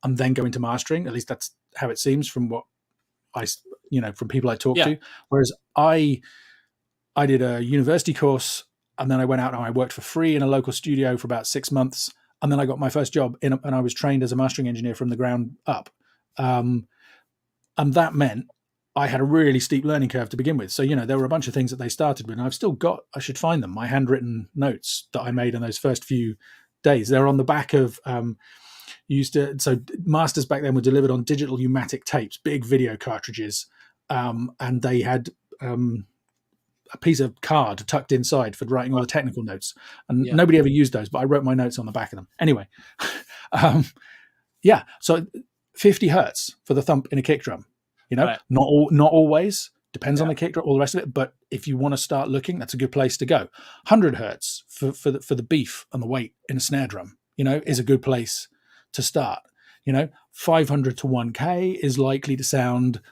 and then go into mastering. At least that's how it seems from what from people I talk to. Whereas I did a university course, and then I went out and I worked for free in a local studio for about 6 months. And then I got my first job and I was trained as a mastering engineer from the ground up. And that meant I had a really steep learning curve to begin with. So, there were a bunch of things that they started with, and I've still got, I should find them, my handwritten notes that I made in those first few days. They're on the back of, so masters back then were delivered on digital pneumatic tapes, big video cartridges. And they had a piece of card tucked inside for writing all the technical notes. And nobody ever used those, but I wrote my notes on the back of them. Anyway, so 50 hertz for the thump in a kick drum. Not always, depends on the kick drum, all the rest of it. But if you want to start looking, that's a good place to go. 100 hertz for the beef and the weight in a snare drum, is a good place to start. 500 to 1K is likely to sound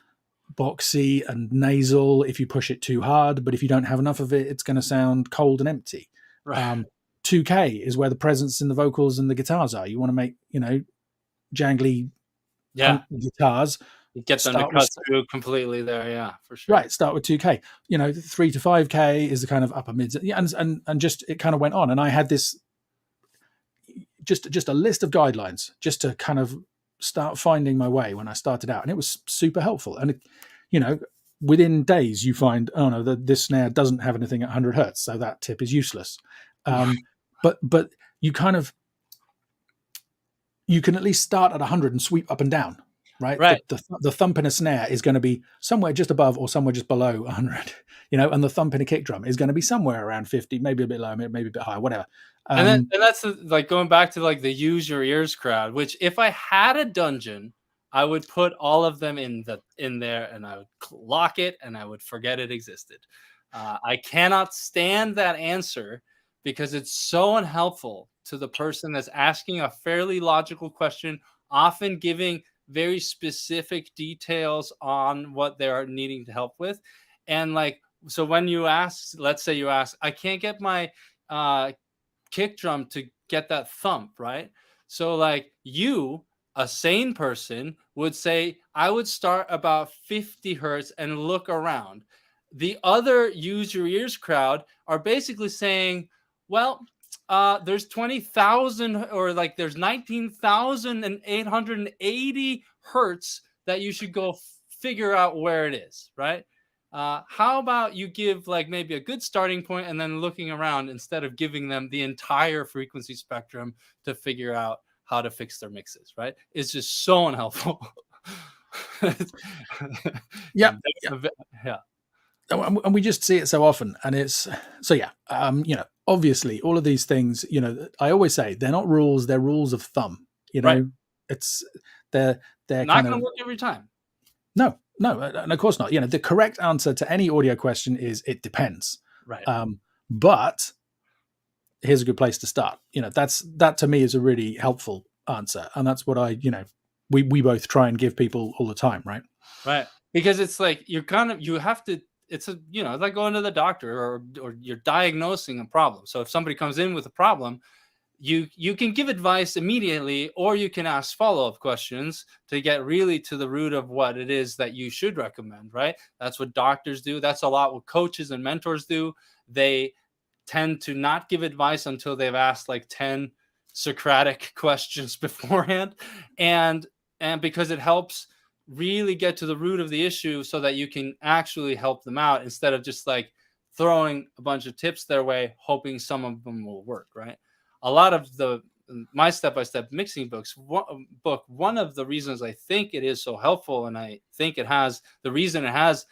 boxy and nasal if you push it too hard, but if you don't have enough of it, it's going to sound cold and empty. 2K is where the presence in the vocals and the guitars are. You want to make jangly guitars, you get them to cut through completely there, for sure. Right, start with 2K. 3 to 5K is the kind of upper mids, and just it kind of went on. And I had this just a list of guidelines just to kind of start finding my way when I started out, and it was super helpful. And within days you find, oh no, this snare doesn't have anything at 100 hertz, so that tip is useless. But you kind of, you can at least start at 100 and sweep up and down, right? Right. The thump in a snare is going to be somewhere just above or somewhere just below 100, and the thump in a kick drum is going to be somewhere around 50, maybe a bit lower, maybe a bit higher, whatever. And that's like going back to like the use your ears crowd, which if I had a dungeon, I would put all of them in there and I would lock it and I would forget it existed. I cannot stand that answer because it's so unhelpful to the person that's asking a fairly logical question, often giving very specific details on what they're needing to help with. And like, so when you ask, let's say you ask, I can't get my kick drum to get that thump, right? So like you, a sane person, would say, I would start about 50 hertz and look around. The other use your ears crowd are basically saying, well, there's 20,000 or like there's 19,880 hertz that you should go figure out where it is, right? How about you give like maybe a good starting point and then looking around instead of giving them the entire frequency spectrum to figure out how to fix their mixes, right? It's just so unhelpful. Yeah. Yeah. And we just see it so often, and it's so obviously all of these things, I always say they're not rules, they're rules of thumb. Right. It's they're not kind going of to work every time. No, and of course not. The correct answer to any audio question is it depends. Right. But here's a good place to start. That to me is a really helpful answer, and that's what we both try and give people all the time, right? Right. Because it's like you have to. It's it's like going to the doctor or you're diagnosing a problem. So if somebody comes in with a problem, you can give advice immediately, or you can ask follow-up questions to get really to the root of what it is that you should recommend, right? That's what doctors do. That's a lot what coaches and mentors do. They tend to not give advice until they've asked like 10 Socratic questions beforehand. And because it helps really get to the root of the issue so that you can actually help them out instead of just like throwing a bunch of tips their way, hoping some of them will work, right? A lot of my step-by-step mixing book, one of the reasons I think it is so helpful, and I think the reason it has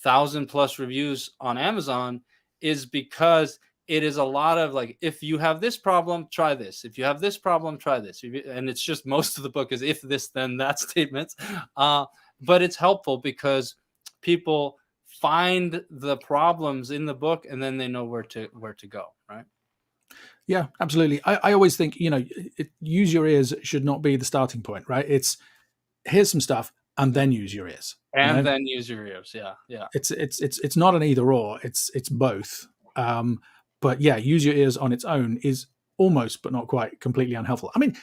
1,000+ reviews on Amazon is because it is a lot of like, if you have this problem, try this. If you have this problem, try this. And it's just most of the book is if this, then that statements. But it's helpful because people find the problems in the book and then they know where to go, right? Yeah, absolutely. I always think, use your ears should not be the starting point, right? It's here's some stuff and then use your ears. And then use your ears. Yeah. Yeah. It's not an either or, it's both. But yeah, use your ears on its own is almost, but not quite, completely unhelpful. I mean,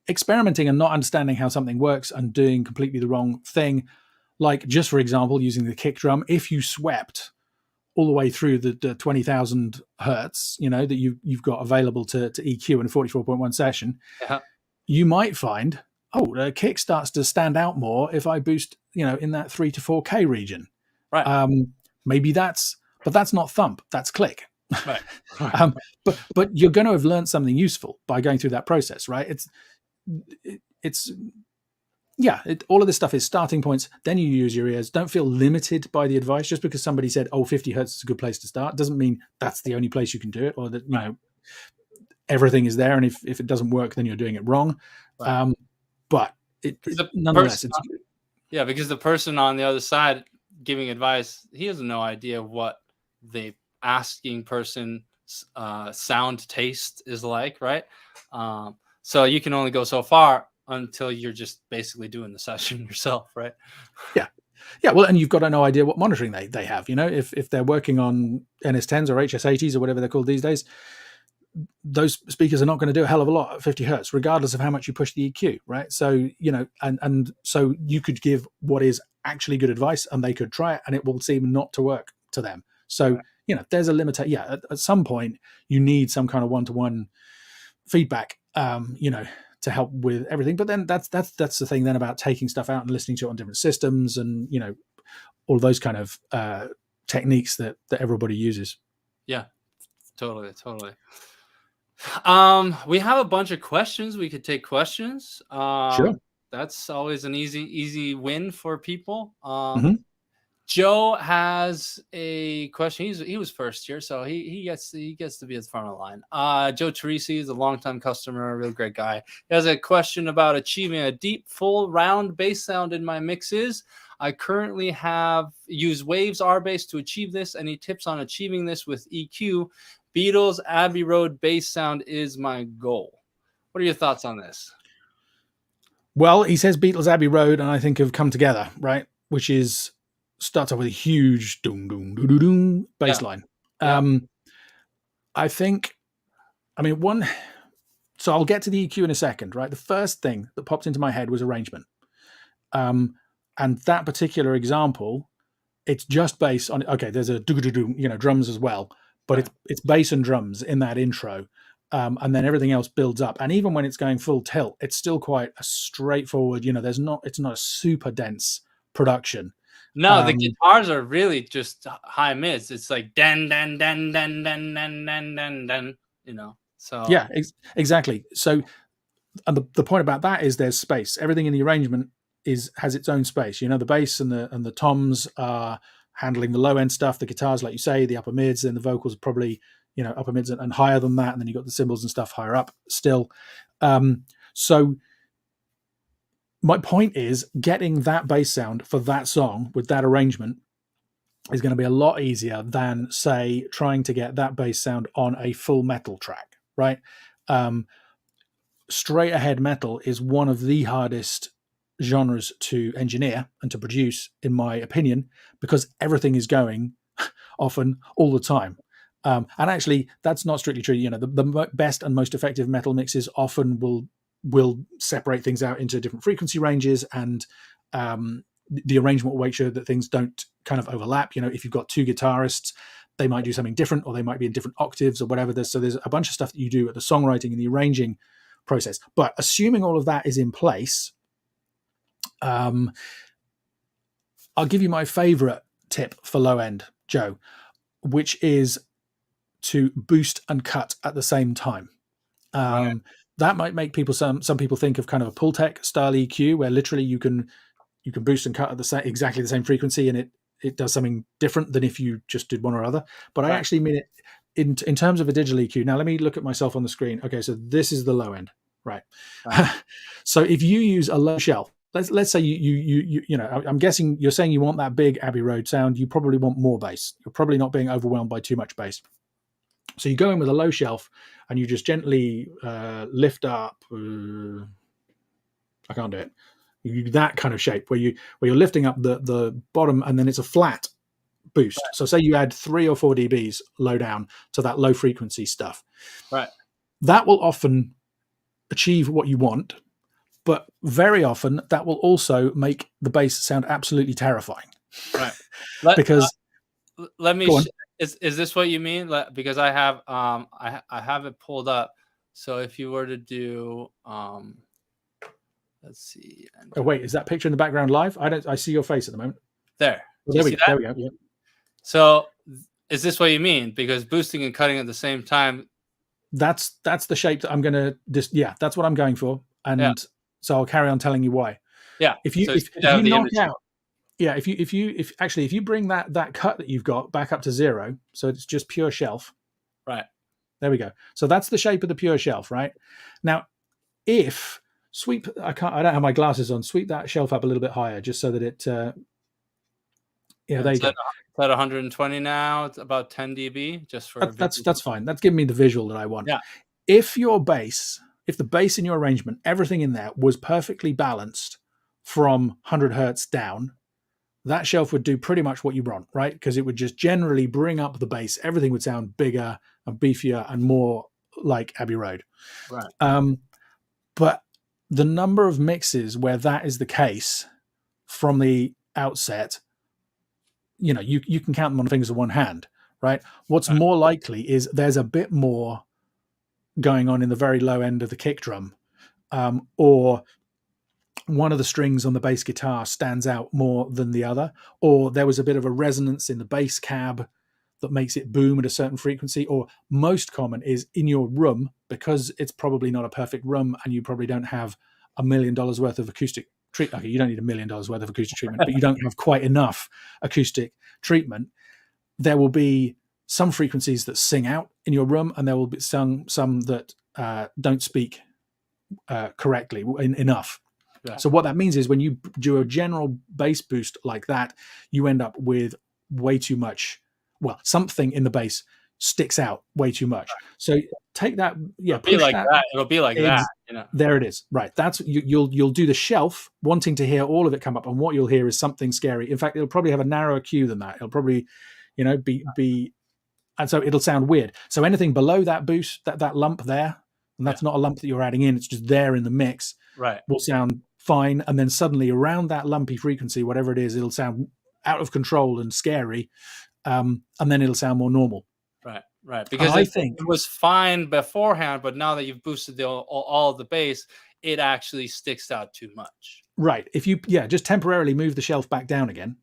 experimenting and not understanding how something works and doing completely the wrong thing, like just for example, using the kick drum, if you swept all the way through the 20,000 hertz, that you've got available to EQ in a 44.1 session, you might find, the kick starts to stand out more if I boost, in that 3 to 4K region. Right. Maybe but that's not thump, that's click. Right. But you're going to have learned something useful by going through that process, right? All of this stuff is starting points. Then you use your ears. Don't feel limited by the advice. Just because somebody said, 50 hertz is a good place to start, doesn't mean that's the only place you can do it, or that everything is there. And if it doesn't work, then you're doing it wrong. Right. But nonetheless, it's because the person on the other side giving advice, he has no idea what the asking person's sound taste is like, right? So you can only go so far until you're just basically doing the session yourself, right? Yeah. Well, and you've got no idea what monitoring they have. If they're working on NS10s or HS80s or whatever they're called these days, those speakers are not going to do a hell of a lot at 50 hertz, regardless of how much you push the EQ, right? So, and so you could give what is actually good advice and they could try it and it will seem not to work to them. So, there's a limit. Yeah, at some point you need some kind of one-to-one feedback, to help with everything. But then that's the thing then about taking stuff out and listening to it on different systems and, all those kind of techniques that everybody uses. Yeah, totally. We have a bunch of questions. We could take questions. Sure. That's always an easy win for people. Mhm. Joe has a question. He was first here, so he gets to be at the front of the line. Joe Teresi is a longtime customer, a real great guy. He has a question about achieving a deep, full, round bass sound in my mixes. I currently have used Waves R bass to achieve this. Any tips on achieving this with EQ? Beatles Abbey Road bass sound is my goal. What are your thoughts on this? Well, he says Beatles Abbey Road, and I think of Come Together, right? Which is starts off with a huge doom doom doo doo doom bass Yeah. line. Yeah. I think, I mean, one. So I'll get to the EQ in a second, right? The first thing that popped into my head was arrangement, and that particular example, it's just bass on. Okay, there's a doo doo doo, drums as well, but Right. it's bass and drums in that intro. And then everything else builds up. And even when it's going full tilt, it's still quite a straightforward. It's not a super dense production. No, the Um, guitars are really just high mids. It's like den den den den den den den den den. So yeah, exactly. So, and the point about that is there's space. Everything in the arrangement has its own space. The bass and the toms are handling the low end stuff. The guitars, like you say, the upper mids, and the vocals are probably upper mids and higher than that. And then you got the cymbals and stuff higher up still. So my point is getting that bass sound for that song with that arrangement is going to be a lot easier than, say, trying to get that bass sound on a full metal track, right? Straight ahead metal is one of the hardest genres to engineer and to produce, in my opinion, because everything is going often all the time. And actually, that's not strictly true. The best and most effective metal mixes often will separate things out into different frequency ranges, and the arrangement will make sure that things don't kind of overlap. If you've got two guitarists, they might do something different, or they might be in different octaves or whatever. There's a bunch of stuff that you do at the songwriting and the arranging process. But assuming all of that is in place, I'll give you my favorite tip for low end, Joe, which is to boost and cut at the same time. right. That might make some people think of kind of a Pultec style EQ, where literally you can boost and cut at exactly the same frequency, and it does something different than if you just did one or other. But I Right. actually mean it in terms of a digital EQ. Now let me look at myself on the screen. Okay, so this is the low end, right? Right. So if you use a low shelf, let's say I'm guessing you're saying you want that big Abbey Road sound. You probably want more bass. You're probably not being overwhelmed by too much bass. So you go in with a low shelf and you just gently lift up. I can't do it. That kind of shape where you're lifting up the bottom, and then it's a flat boost. Right. So say you add 3 or 4 dBs low down to that low frequency stuff. Right. That will often achieve what you want, but very often that will also make the bass sound absolutely terrifying. Right. Because let me. go on. Is this what you mean? Because I have I have it pulled up. So if you were to do let's see. Oh, wait, is that picture in the background live? I see your face at the moment. There. Well, Do you there we see go. that? There we go. Yeah. So is this what you mean? Because boosting and cutting at the same time. That's the shape that I'm going to yeah, that's what I'm going for. And Yeah. so I'll carry on telling you why. Yeah. If you So if have you the knock image. out, yeah, if you bring that cut that you've got back up to 0, so it's just pure shelf. Right. There we go. So that's the shape of the pure shelf, right? Now, if sweep, I don't have my glasses on. Sweep that shelf up a little bit higher, just so that it. There you go. It's at 120 now. It's about 10 dB just for. That's fine. That's giving me the visual that I want. Yeah. If the bass in your arrangement, everything in there was perfectly balanced from 100 hertz down, that shelf would do pretty much what you want, right? Because it would just generally bring up the bass. Everything would sound bigger and beefier and more like Abbey Road. Right. But the number of mixes where that is the case from the outset, you can count them on the fingers of one hand, right? What's Right. more likely is there's a bit more going on in the very low end of the kick drum, or one of the strings on the bass guitar stands out more than the other, or there was a bit of a resonance in the bass cab that makes it boom at a certain frequency, or most common is in your room, because it's probably not a perfect room and you probably don't have $1 million worth of acoustic treatment. Okay, you don't need $1 million worth of acoustic treatment, but you don't have quite enough acoustic treatment. There will be some frequencies that sing out in your room, and there will be some that don't speak correctly enough. Yeah. So what that means is when you do a general bass boost like that, you end up with way too much. Well, something in the bass sticks out way too much. So take that, yeah, it'll be like that. It'll be like that. You know? There it is. Right. That's you'll do the shelf, wanting to hear all of it come up, and what you'll hear is something scary. In fact, it'll probably have a narrower Q than that. It'll probably, be, and so it'll sound weird. So anything below that boost, that lump there, and that's not a lump that you're adding in, it's just there in the mix, right, will sound fine. And then suddenly around that lumpy frequency, whatever it is, it'll sound out of control and scary, and then it'll sound more normal. Right, because I think it was fine beforehand, but now that you've boosted all of the bass, it actually sticks out too much. Right. If you just temporarily move the shelf back down again.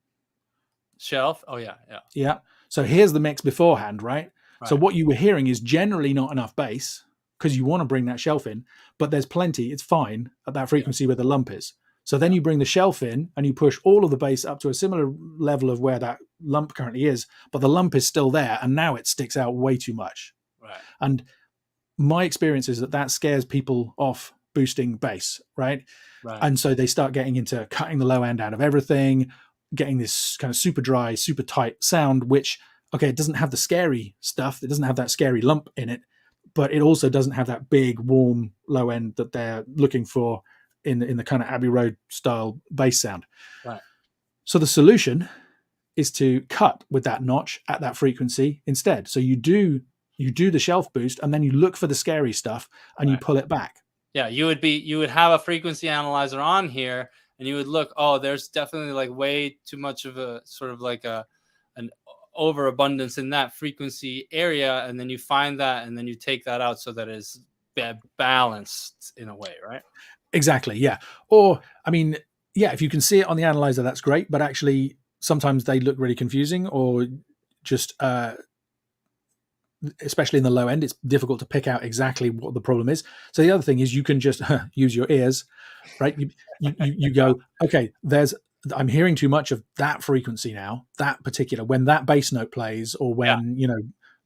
Shelf? Oh yeah. So here's the mix beforehand, right? So what you were hearing is generally not enough bass, because you want to bring that shelf in, but there's plenty. It's fine at that frequency where the lump is. So then you bring the shelf in and you push all of the bass up to a similar level of where that lump currently is, but the lump is still there, and now it sticks out way too much. Right. And my experience is that scares people off boosting bass, right? And so they start getting into cutting the low end out of everything, getting this kind of super dry, super tight sound, which, okay, it doesn't have the scary stuff. It doesn't have that scary lump in it, but it also doesn't have that big, warm low end that they're looking for in the kind of Abbey Road style bass sound. Right. So the solution is to cut with that notch at that frequency instead. So you do the shelf boost, and then you look for the scary stuff and you pull it back. Yeah, you would have a frequency analyzer on here, and you would look, oh, there's definitely like way too much of a sort of like an overabundance in that frequency area, and then you find that, and then you take that out so that it's balanced in a way, right? Exactly, yeah. Or, I mean, yeah, if you can see it on the analyzer, that's great, but actually sometimes they look really confusing, or just, especially in the low end, it's difficult to pick out exactly what the problem is. So the other thing is you can just use your ears, right? You go, okay, I'm hearing too much of that frequency now, that particular, when that bass note plays, or when,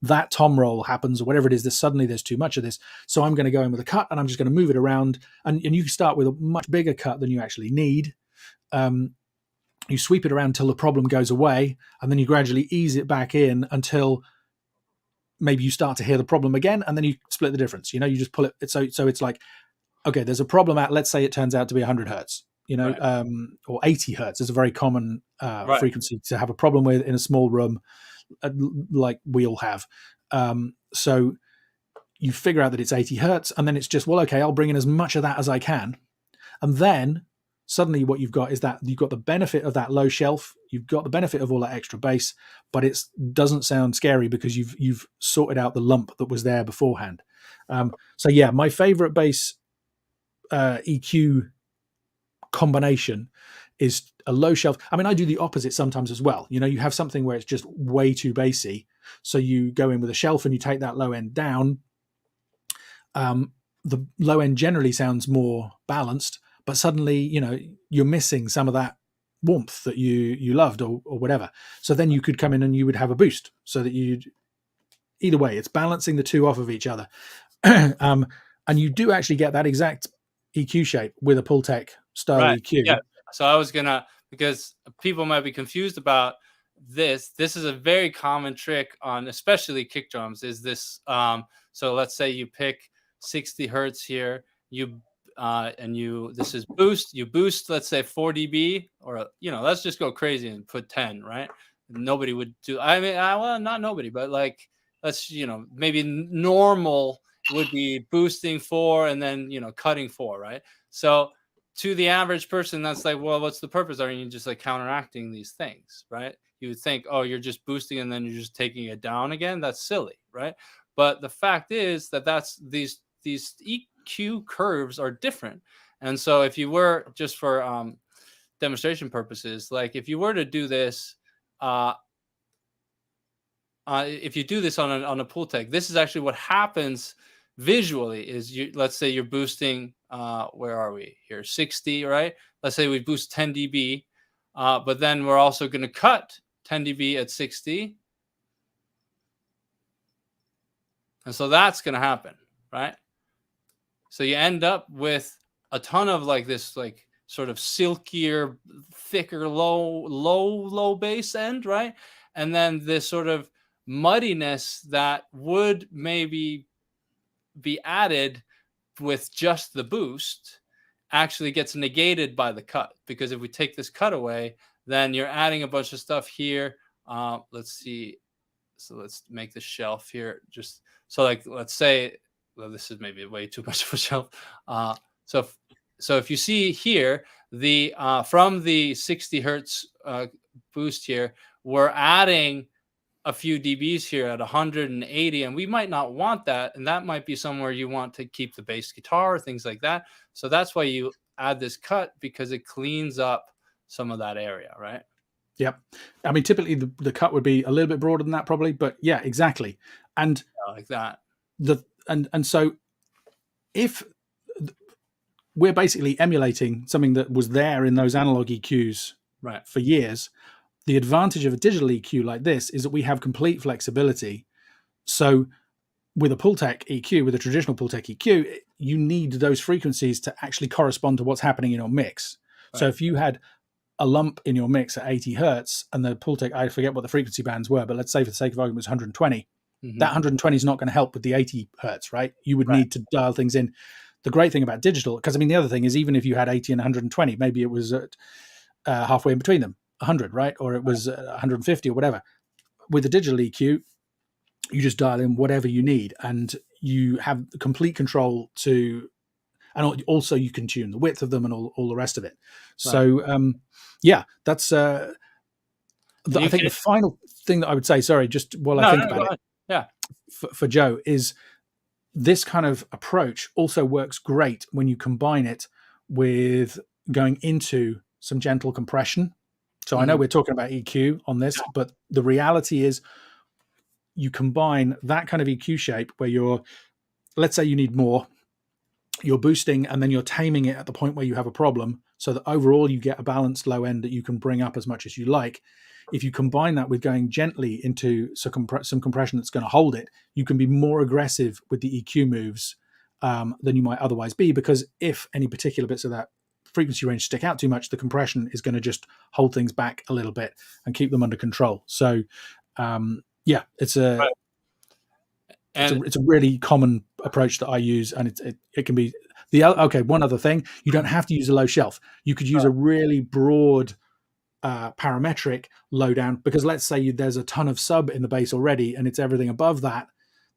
that tom roll happens, or whatever it is, there's too much of this. So I'm going to go in with a cut, and I'm just going to move it around. And you can start with a much bigger cut than you actually need. You sweep it around until the problem goes away, and then you gradually ease it back in until maybe you start to hear the problem again, and then you split the difference. You just pull it. So it's like, okay, there's a problem at, let's say it turns out to be 100 hertz, or 80 hertz is a very common frequency to have a problem with in a small room, like we all have. So you figure out that it's 80 hertz, and then it's just, well, okay, I'll bring in as much of that as I can. And then suddenly what you've got is that you've got the benefit of that low shelf, you've got the benefit of all that extra bass, but it doesn't sound scary because you've sorted out the lump that was there beforehand. So yeah, my favorite bass EQ combination is a low shelf. I mean, I do the opposite sometimes as well. You have something where it's just way too bassy, so you go in with a shelf and you take that low end down. The low end generally sounds more balanced, but suddenly, you're missing some of that warmth that you loved, or whatever. So then you could come in and you would have a boost, so that either way, it's balancing the two off of each other. And you do actually get that exact EQ shape with a Pultec style EQ. Yeah. So I was because people might be confused about this. This is a very common trick on especially kick drums, is this. So let's say you pick 60 hertz here, this is boost. You boost, let's say 4 dB, or let's just go crazy and put 10, right? Nobody would do. I mean, well, not nobody, but like, let's maybe normal would be boosting 4 and then cutting 4, right? So to the average person, that's like, well, what's the purpose? Are you just like counteracting these things, right? You would think, oh, you're just boosting and then you're just taking it down again. That's silly, right? But the fact is that's these EQ curves are different. And so if you were, just for demonstration purposes, like if you were to do this, if you do this on a Pultec, this is actually what happens visually. Is let's say you're boosting. Where are we here? 60, right? Let's say we boost 10 dB, but then we're also going to cut 10 dB at 60, and so that's going to happen, right? So you end up with a ton of like this, like sort of silkier, thicker, low bass end, right? And then this sort of muddiness that would maybe be added with just the boost actually gets negated by the cut, because if we take this cut away, then you're adding a bunch of stuff here. Let's see. So let's make the shelf here. Just so like, let's say, well, this is maybe way too much of a shelf. So if you see here, the from the 60 hertz boost here, we're adding a few dBs here at 180, and we might not want that, and that might be somewhere you want to keep the bass guitar or things like that. So that's why you add this cut, because it cleans up some of that area, right? Yep. I mean, typically the cut would be a little bit broader than that, probably, but yeah, exactly. And like that. And so if we're basically emulating something that was there in those analog EQs right for years, the advantage of a digital EQ like this is that we have complete flexibility. So with a Pultec EQ, with a traditional Pultec EQ, you need those frequencies to actually correspond to what's happening in your mix. Right. So if you had a lump in your mix at 80 hertz and the Pultec, I forget what the frequency bands were, but let's say for the sake of argument it was 120. That 120 is not going to help with the 80 hertz, right? You would need to dial things in. The great thing about digital, because I mean, the other thing is, even if you had 80 and 120, maybe it was halfway in between them, 100, right? Or it was 150 or whatever. With the digital EQ, you just dial in whatever you need, and you have complete control to, and also you can tune the width of them and all the rest of it. So, yeah, that's, I think the final thing that I would say, sorry, just while I think about it, for Joe, is this kind of approach also works great when you combine it with going into some gentle compression. So I know we're talking about EQ on this, but the reality is you combine that kind of EQ shape where let's say you need more, you're boosting and then you're taming it at the point where you have a problem, so that overall you get a balanced low end that you can bring up as much as you like. If you combine that with going gently into some compression that's going to hold it, you can be more aggressive with the EQ moves than you might otherwise be, because if any particular bits of that frequency range stick out too much, the compression is going to just hold things back a little bit and keep them under control. So yeah, it's a really common approach that I use, and it can be one other thing, you don't have to use a low shelf. You could use a really broad parametric low down, because let's say there's a ton of sub in the bass already and it's everything above that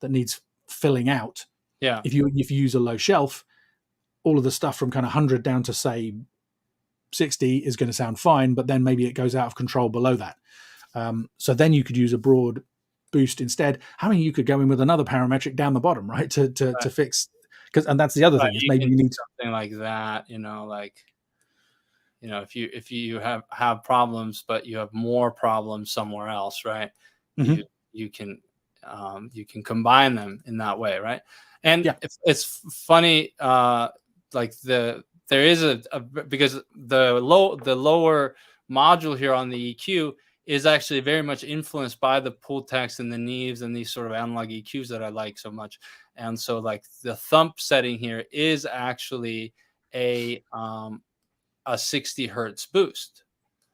needs filling out. Yeah. If you use a low shelf, all of the stuff from kind of 100 down to say 60 is going to sound fine, but then maybe it goes out of control below that. So then you could use a broad boost instead. I mean, you could go in with another parametric down the bottom, right, to fix, and that's the other thing is maybe you need something like that, if you have problems, but you have more problems somewhere else, right? You can combine them in that way, right? And it's funny, there is because the lower module here on the EQ is actually very much influenced by the Pultecs and the Neves and these sort of analog EQs that I like so much. And so like the thump setting here is actually a 60 hertz boost.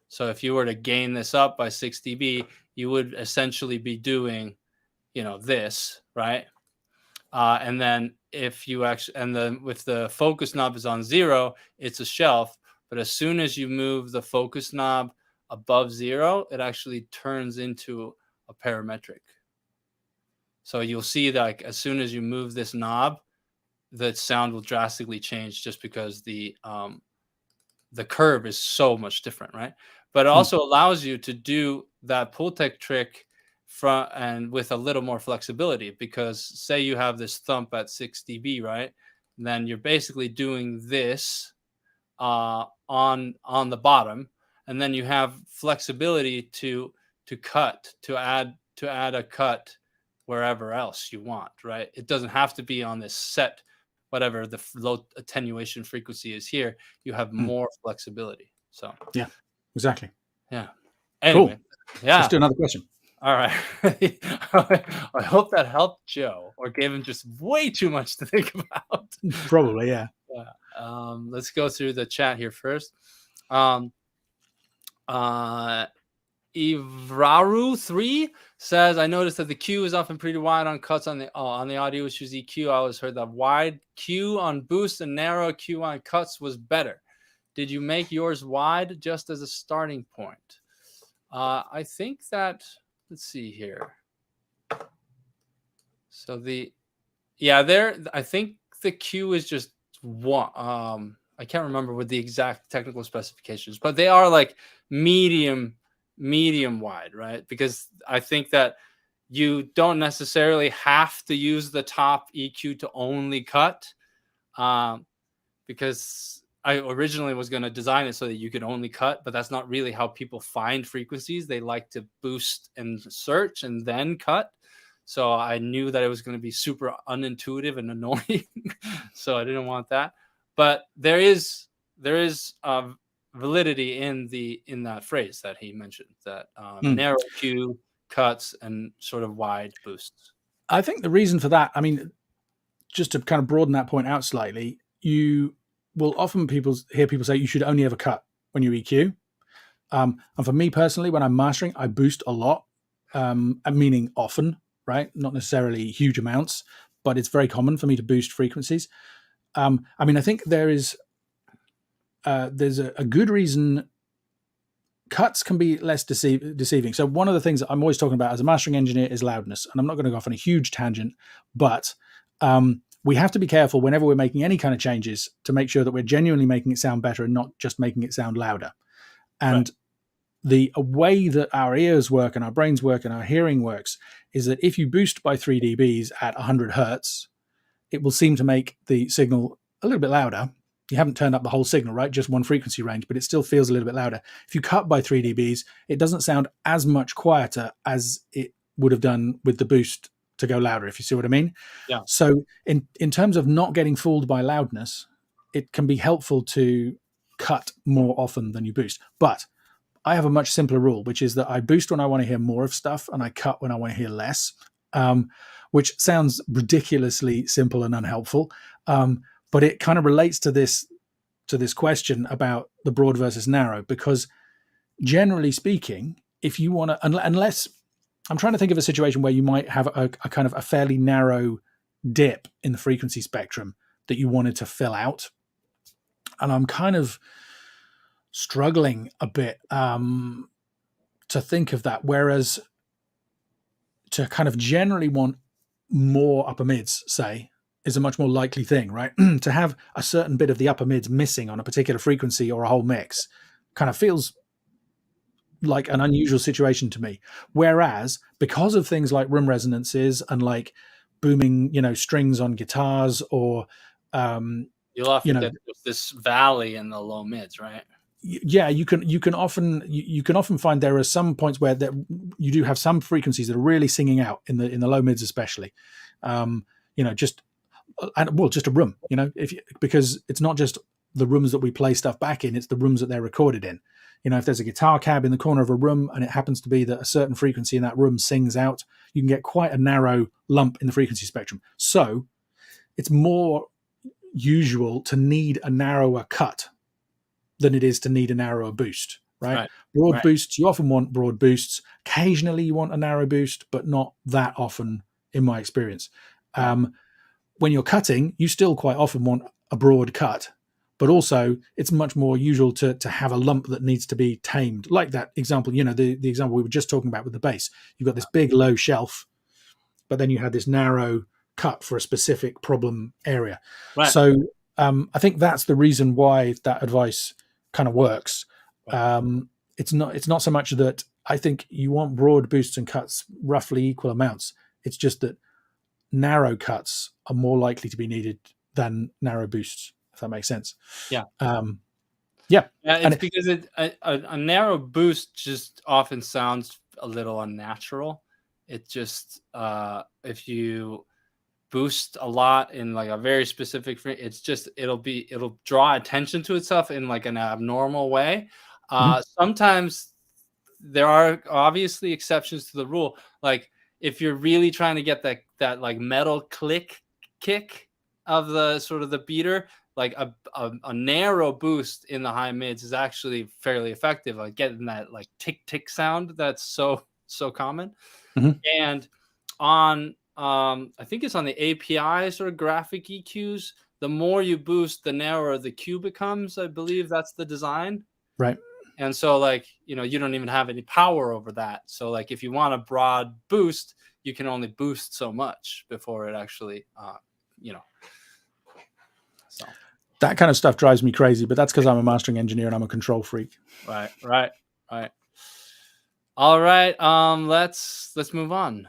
So if you were to gain this up by 6 dB, you would essentially be doing, this, right? And then if you actually, and then with the focus knob is on 0, it's a shelf. But as soon as you move the focus knob above 0, it actually turns into a parametric. So you'll see that, like, as soon as you move this knob, the sound will drastically change, just because the curve is so much different, right? But it also allows you to do that Pultec trick and with a little more flexibility, because say you have this thump at 6 dB, right? And then you're basically doing this on the bottom, and then you have flexibility to cut, to add to add a cut wherever else you want, right? It doesn't have to be on this set, whatever the low attenuation frequency is here. You have Mm. more flexibility. So Yeah, exactly. yeah. Cool. Anyway, yeah. Let's do another question. All right. I hope that helped Joe or gave him just way too much to think about. Probably, yeah. Yeah. Let's go through the chat here first. Ivraru3 says, I noticed that the Q is often pretty wide on cuts on the audio, which is EQ. I always heard that wide Q on boost and narrow Q on cuts was better. Did you make yours wide just as a starting point? I think that, let's see here. So I think the Q is just one. I can't remember what the exact technical specifications, but they are like medium wide, right? Because I think that you don't necessarily have to use the top EQ to only cut, because I originally was going to design it so that you could only cut, but that's not really how people find frequencies. They like to boost and search and then cut. So I knew that it was going to be super unintuitive and annoying. So I didn't want that. But there is validity in that phrase that he mentioned, that narrow Q cuts and sort of wide boosts. I think the reason for that, I mean, just to kind of broaden that point out slightly, you will often hear people say you should only have a cut when you EQ. And for me personally, when I'm mastering, I boost a lot, meaning often, right? Not necessarily huge amounts, but it's very common for me to boost frequencies. I mean, I think there's a good reason cuts can be less deceiving. So one of the things that I'm always talking about as a mastering engineer is loudness. And I'm not going to go off on a huge tangent, but we have to be careful whenever we're making any kind of changes to make sure that we're genuinely making it sound better and not just making it sound louder. And the way that our ears work and our brains work and our hearing works is that if you boost by 3 dBs at 100 hertz, it will seem to make the signal a little bit louder. You haven't turned up the whole signal, right? Just one frequency range, but it still feels a little bit louder. If you cut by 3 dBs, it doesn't sound as much quieter as it would have done with the boost to go louder, if you see what I mean. Yeah. So in terms of not getting fooled by loudness, it can be helpful to cut more often than you boost. But I have a much simpler rule, which is that I boost when I want to hear more of stuff and I cut when I want to hear less, which sounds ridiculously simple and unhelpful. But it kind of relates to this question about the broad versus narrow, because generally speaking, if you want to, unless I'm trying to think of a situation where you might have a kind of a fairly narrow dip in the frequency spectrum that you wanted to fill out. And I'm kind of struggling a bit to think of that. Whereas to kind of generally want more upper mids, say, is a much more likely thing, right? To have a certain bit of the upper mids missing on a particular frequency or a whole mix kind of feels like an unusual situation to me. Whereas because of things like room resonances and like booming, strings on guitars, or you'll often get this valley in the low mids, right? Yeah, you can often find there are some points where you do have some frequencies that are really singing out in the low mids, especially. Just a room, because it's not just the rooms that we play stuff back in, it's the rooms that they're recorded in. If there's a guitar cab in the corner of a room and it happens to be that a certain frequency in that room sings out, you can get quite a narrow lump in the frequency spectrum. So it's more usual to need a narrower cut than it is to need a narrower boost, right? Broad boosts, you often want broad boosts. Occasionally you want a narrow boost, but not that often in my experience. When you're cutting, you still quite often want a broad cut, but also it's much more usual to have a lump that needs to be tamed. Like that example, the example we were just talking about with the bass. You've got this big low shelf, but then you have this narrow cut for a specific problem area. Right. So I think that's the reason why that advice kind of works. It's not so much that I think you want broad boosts and cuts roughly equal amounts. It's just that narrow cuts are more likely to be needed than narrow boosts, if that makes sense. Yeah. Yeah. It's because a narrow boost just often sounds a little unnatural. it just if you boost a lot in like a very specific it's just it'll draw attention to itself in like an abnormal way. Sometimes there are obviously exceptions to the rule. Like if you're really trying to get that like metal kick of the sort of the beater, like a narrow boost in the high mids is actually fairly effective, like getting that like tick tick sound that's so common. And on I think it's on the API sort of graphic EQs, the more you boost, the narrower the Q becomes. I believe that's the design. Right. And so like, you don't even have any power over that. So like if you want a broad boost, you can only boost so much before it actually so that kind of stuff drives me crazy, but that's because I'm a mastering engineer and I'm a control freak. Right. All right. Let's move on.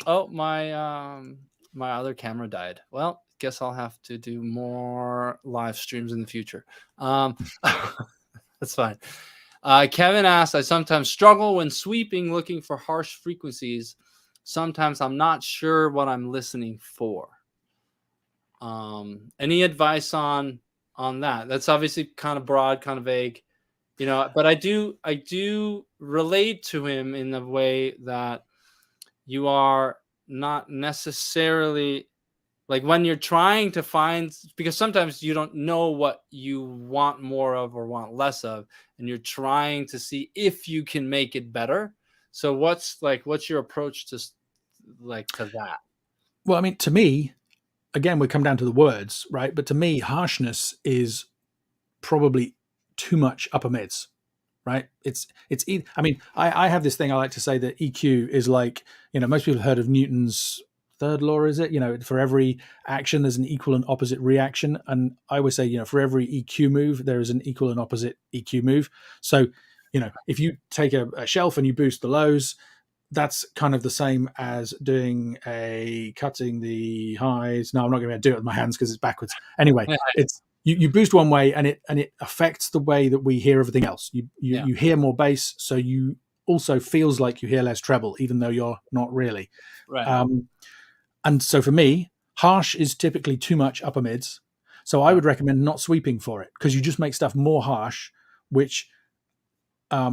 Oh, my other camera died. Well, guess I'll have to do more live streams in the future. That's fine. Kevin asked, I sometimes struggle when sweeping, looking for harsh frequencies. Sometimes I'm not sure what I'm listening for. Any advice on that? That's obviously kind of broad, kind of vague, but I do relate to him in the way that you are not necessarily like when you're trying to find, because sometimes you don't know what you want more of or want less of, and you're trying to see if you can make it better. So what's your approach to that? Well, I mean, to me, again, we come down to the words, right? But to me, harshness is probably too much upper mids, right? I mean, I have this thing I like to say that EQ is like, most people have heard of Newton's third law, is it? For every action, there's an equal and opposite reaction. And I always say, for every EQ move, there is an equal and opposite EQ move. So, if you take a shelf and you boost the lows, that's kind of the same as cutting the highs. No, I'm not going to do it with my hands because it's backwards. Anyway, it's you boost one way and it affects the way that we hear everything else. You hear more bass, so you also feels like you hear less treble, even though you're not really. Right. And so for me, harsh is typically too much upper mids. So I would recommend not sweeping for it, because you just make stuff more harsh, which I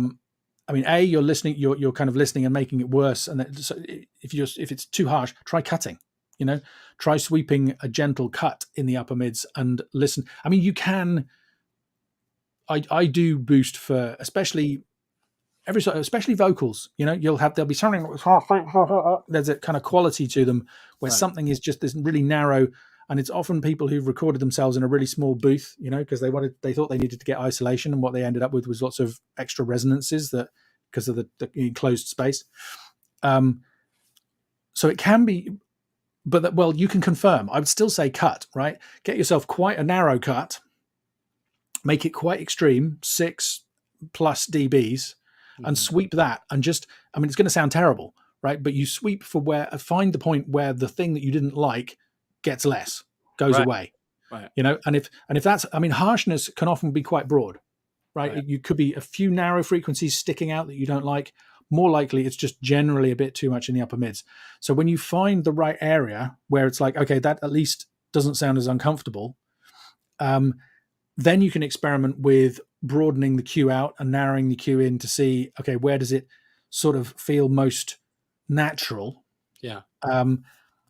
mean, you're listening, you're kind of listening and making it worse. And so if it's too harsh, try cutting, try sweeping a gentle cut in the upper mids and listen. I mean, you can, I do boost for, especially vocals, there'll be something, there's a kind of quality to them where something is just this really narrow. And it's often people who've recorded themselves in a really small booth, because they thought they needed to get isolation, and what they ended up with was lots of extra resonances because of the enclosed space. So it can be, but you can confirm. I would still say cut, right? Get yourself quite a narrow cut, make it quite extreme, 6+ dBs, and sweep that. And it's going to sound terrible, right? But you sweep for find the point where the thing that you didn't like gets less, goes away, right? And if that's, I mean, harshness can often be quite broad, right? You could be a few narrow frequencies sticking out that you don't like. More likely, it's just generally a bit too much in the upper mids. So when you find the right area where it's like, okay, that at least doesn't sound as uncomfortable, then you can experiment with broadening the Q out and narrowing the Q in to see, okay, where does it sort of feel most natural? Yeah.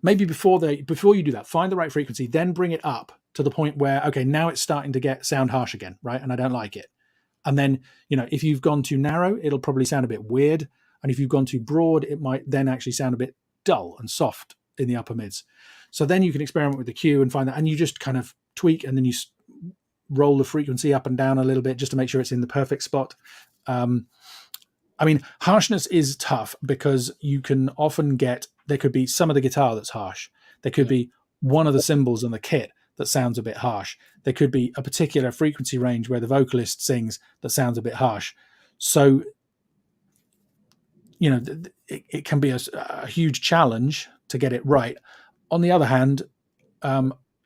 Maybe before you do that, find the right frequency, then bring it up to the point where, okay, now it's starting to sound harsh again, right? And I don't like it. And then, if you've gone too narrow, it'll probably sound a bit weird. And if you've gone too broad, it might then actually sound a bit dull and soft in the upper mids. So then you can experiment with the Q and find that, and you just kind of tweak, and then you roll the frequency up and down a little bit just to make sure it's in the perfect spot. I mean, harshness is tough because you can often there could be some of the guitar that's harsh. There could be one of the cymbals on the kit that sounds a bit harsh. There could be a particular frequency range where the vocalist sings that sounds a bit harsh. So, it can be a huge challenge to get it right. On the other hand,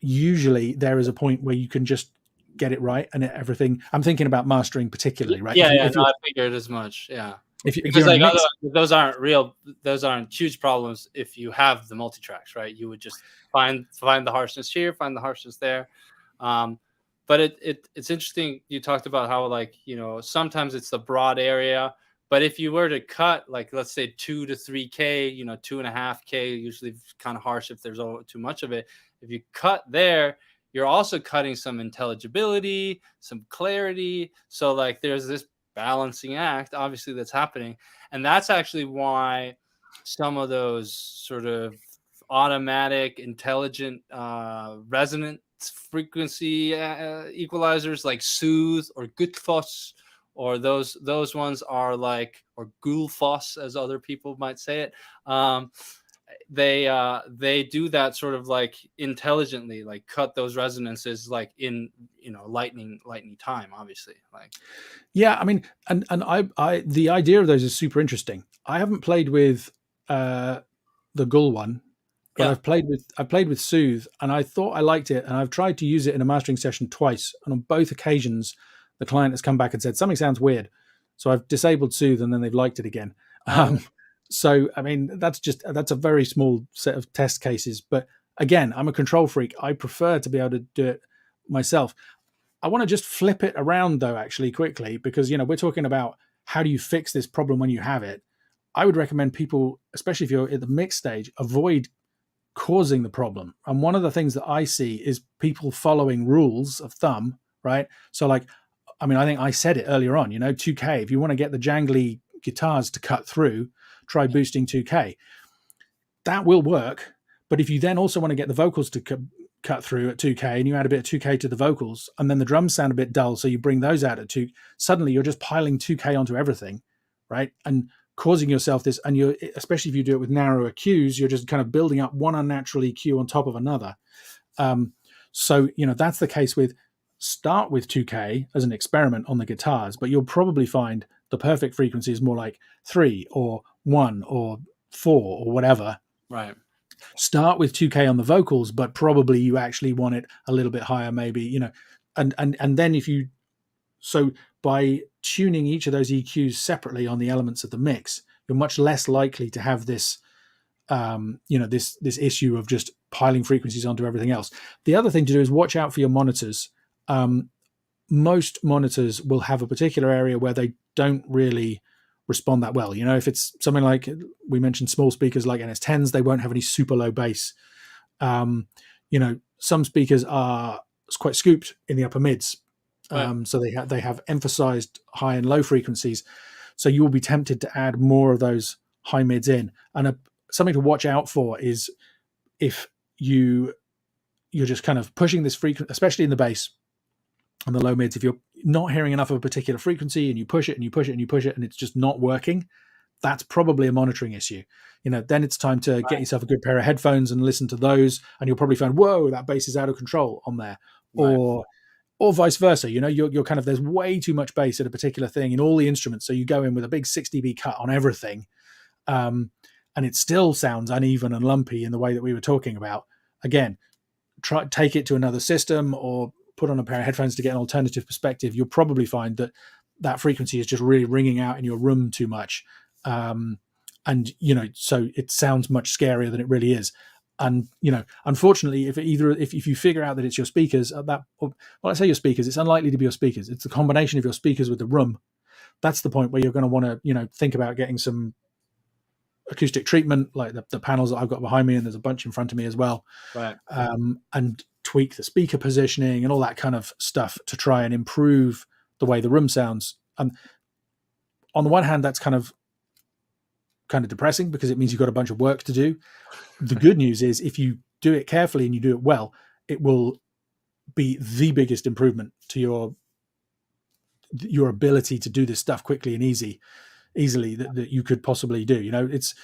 usually there is a point where you can just get it right and everything. I'm thinking about mastering particularly, right? I figured as much. Yeah. if because you're in a like mix. those aren't huge problems if you have the multi-tracks, right? You would just find the harshness here, find the harshness there. um but it's interesting you talked about how, like, sometimes it's the broad area, but if you were to cut, like, let's say 2 to 3K, 2.5K, usually kind of harsh if there's too much of it. If you cut there, you're also cutting some intelligibility, some clarity. So like there's this balancing act obviously that's happening, and that's actually why some of those sort of automatic intelligent resonance frequency equalizers like Soothe or Gutfoss, or those ones are like, or Gulfoss as other people might say it. They do that sort of like intelligently, like cut those resonances like in lightning time, obviously. Like, Yeah, I mean, and I the idea of those is super interesting. I haven't played with the Gull one, but yeah. I've played with Soothe, and I thought I liked it, and I've tried to use it in a mastering session twice, and on both occasions, the client has come back and said something sounds weird, so I've disabled Soothe, and then they've liked it again. um, So I mean, that's a very small set of test cases, but again, I'm a control freak. I prefer to be able to do it myself. I want to just flip it around though, actually, quickly, because we're talking about how do you fix this problem when you have it. I would recommend people, especially if you're at the mix stage, avoid causing the problem. And one of the things that I see is people following rules of thumb, right? So like, I mean, I think I said it earlier on, 2K, if you want to get the jangly guitars to cut through, try boosting 2K. That will work. But if you then also want to get the vocals to cut through at 2K, and you add a bit of 2K to the vocals, and then the drums sound a bit dull, so you bring those out at 2, suddenly you're just piling 2K onto everything, right? And causing yourself this, and you're, especially if you do it with narrow EQs, you're just kind of building up one unnatural EQ on top of another. So that's the case with, start with 2K as an experiment on the guitars, but you'll probably find the perfect frequency is more like 3 or 1 or 4 or whatever. right. Start with 2K on the vocals, but probably you actually want it a little bit higher, maybe, and then so by tuning each of those EQs separately on the elements of the mix, you're much less likely to have this, this issue of just piling frequencies onto everything else. The other thing to do is watch out for your monitors. Most monitors will have a particular area where they don't really respond that well. If it's something like we mentioned, small speakers like NS10s, they won't have any super low bass. Some speakers are quite scooped in the upper mids, so they have emphasized high and low frequencies. So you will be tempted to add more of those high mids in. And something to watch out for is if you're just kind of pushing this frequency, especially in the bass and the low mids, if you're not hearing enough of a particular frequency and you push it and you push it and you push it and it's just not working, that's probably a monitoring issue. Then it's time to get yourself a good pair of headphones and listen to those, and you'll probably find, whoa, that bass is out of control on there. Right. Or vice versa. You're kind of, there's way too much bass at a particular thing in all the instruments, so you go in with a big 6 dB cut on everything, and it still sounds uneven and lumpy in the way that we were talking about. Again, take it to another system or put on a pair of headphones to get an alternative perspective. You'll probably find that frequency is just really ringing out in your room too much. So it sounds much scarier than it really is. And, unfortunately, if you figure out that it's your speakers I say your speakers, it's unlikely to be your speakers. It's the combination of your speakers with the room. That's the point where you're going to want to, think about getting some acoustic treatment, like the panels that I've got behind me, and there's a bunch in front of me as well. Right. And tweak the speaker positioning and all that kind of stuff to try and improve the way the room sounds. And on the one hand, that's kind of depressing because it means you've got a bunch of work to do. The good news is if you do it carefully and you do it well, it will be the biggest improvement to your ability to do this stuff quickly and easily that you could possibly do. It's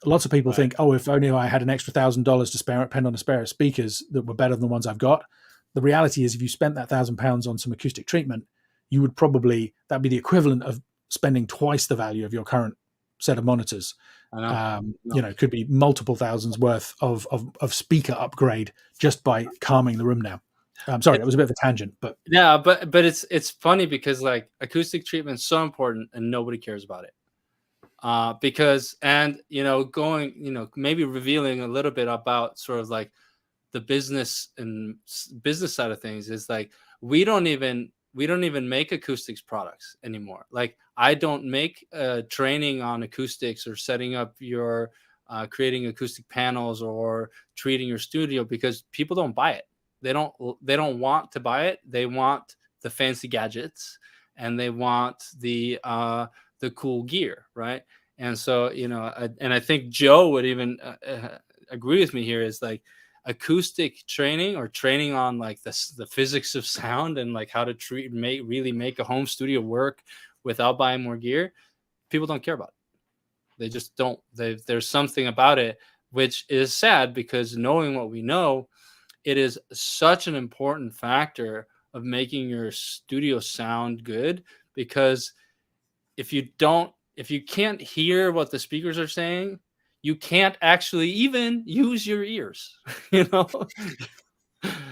lots of people think, oh, if only I had an extra $1,000 to spend on a spare of speakers that were better than the ones I've got. The reality is if you spent that £1,000 on some acoustic treatment, you would that'd be the equivalent of spending twice the value of your current set of monitors. It could be multiple thousands worth of speaker upgrade just by calming the room down. I'm sorry, that was a bit of a tangent, but yeah, but it's funny because like acoustic treatment is so important and nobody cares about it. Because, and going, maybe revealing a little bit about sort of like the business and business side of things, is like we don't even make acoustics products anymore. Like I don't make training on acoustics or setting up your creating acoustic panels or treating your studio, because people don't buy it. They don't want to buy it. They want the fancy gadgets, and they want the cool gear, right? And so, and I think Joe would even agree with me here, is like acoustic training, or training on like the physics of sound, and like how to really make a home studio work without buying more gear. People don't care about it. They just don't. There's something about it which is sad, because knowing what we know, it is such an important factor of making your studio sound good. Because if you can't hear what the speakers are saying, you can't actually even use your ears.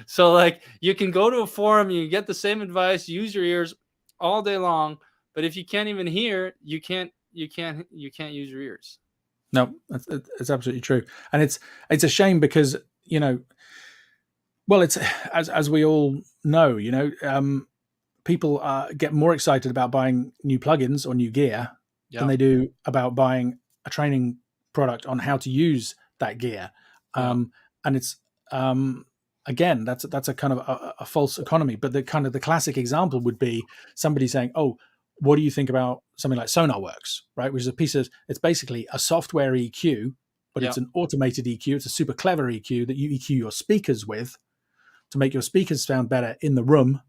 So like you can go to a forum, you get the same advice, use your ears all day long, but if you can't even hear, you can't use your ears. No, it's absolutely true, and it's a shame because well, it's as we all know, people get more excited about buying new plugins or new gear than they do about buying a training product on how to use that gear. And it's again, that's a kind of a false economy. But the classic example would be somebody saying, "Oh, what do you think about something like SonarWorks?" Right, which is it's basically a software EQ, but it's an automated EQ. It's a super clever EQ that you EQ your speakers with to make your speakers sound better in the room,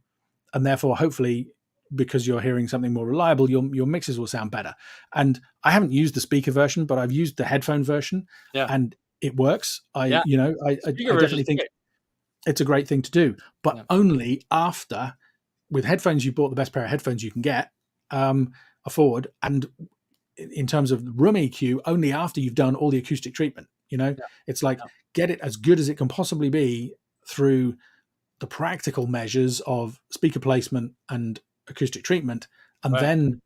and therefore, hopefully, because you're hearing something more reliable, your mixes will sound better. And I haven't used the speaker version, but I've used the headphone version, and it works. I definitely think it's a great thing to do, but only after, with headphones, you bought the best pair of headphones you can get, afford, and in terms of room EQ, only after you've done all the acoustic treatment. It's like get it as good as it can possibly be through the practical measures of speaker placement and acoustic treatment, and then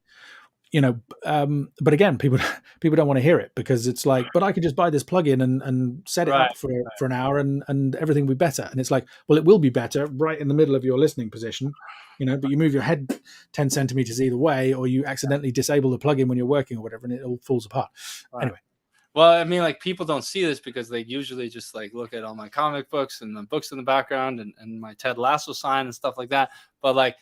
but again, people don't want to hear it, because it's like, but I could just buy this plugin and set it up for an hour and everything will be better. And it's like, well, it will be better right in the middle of your listening position, but you move your head 10 centimeters either way, or you accidentally disable the plugin when you're working or whatever, and it all falls apart. Anyway. Well, I mean, like people don't see this because they usually just like look at all my comic books and the books in the background and my Ted Lasso sign and stuff like that. But like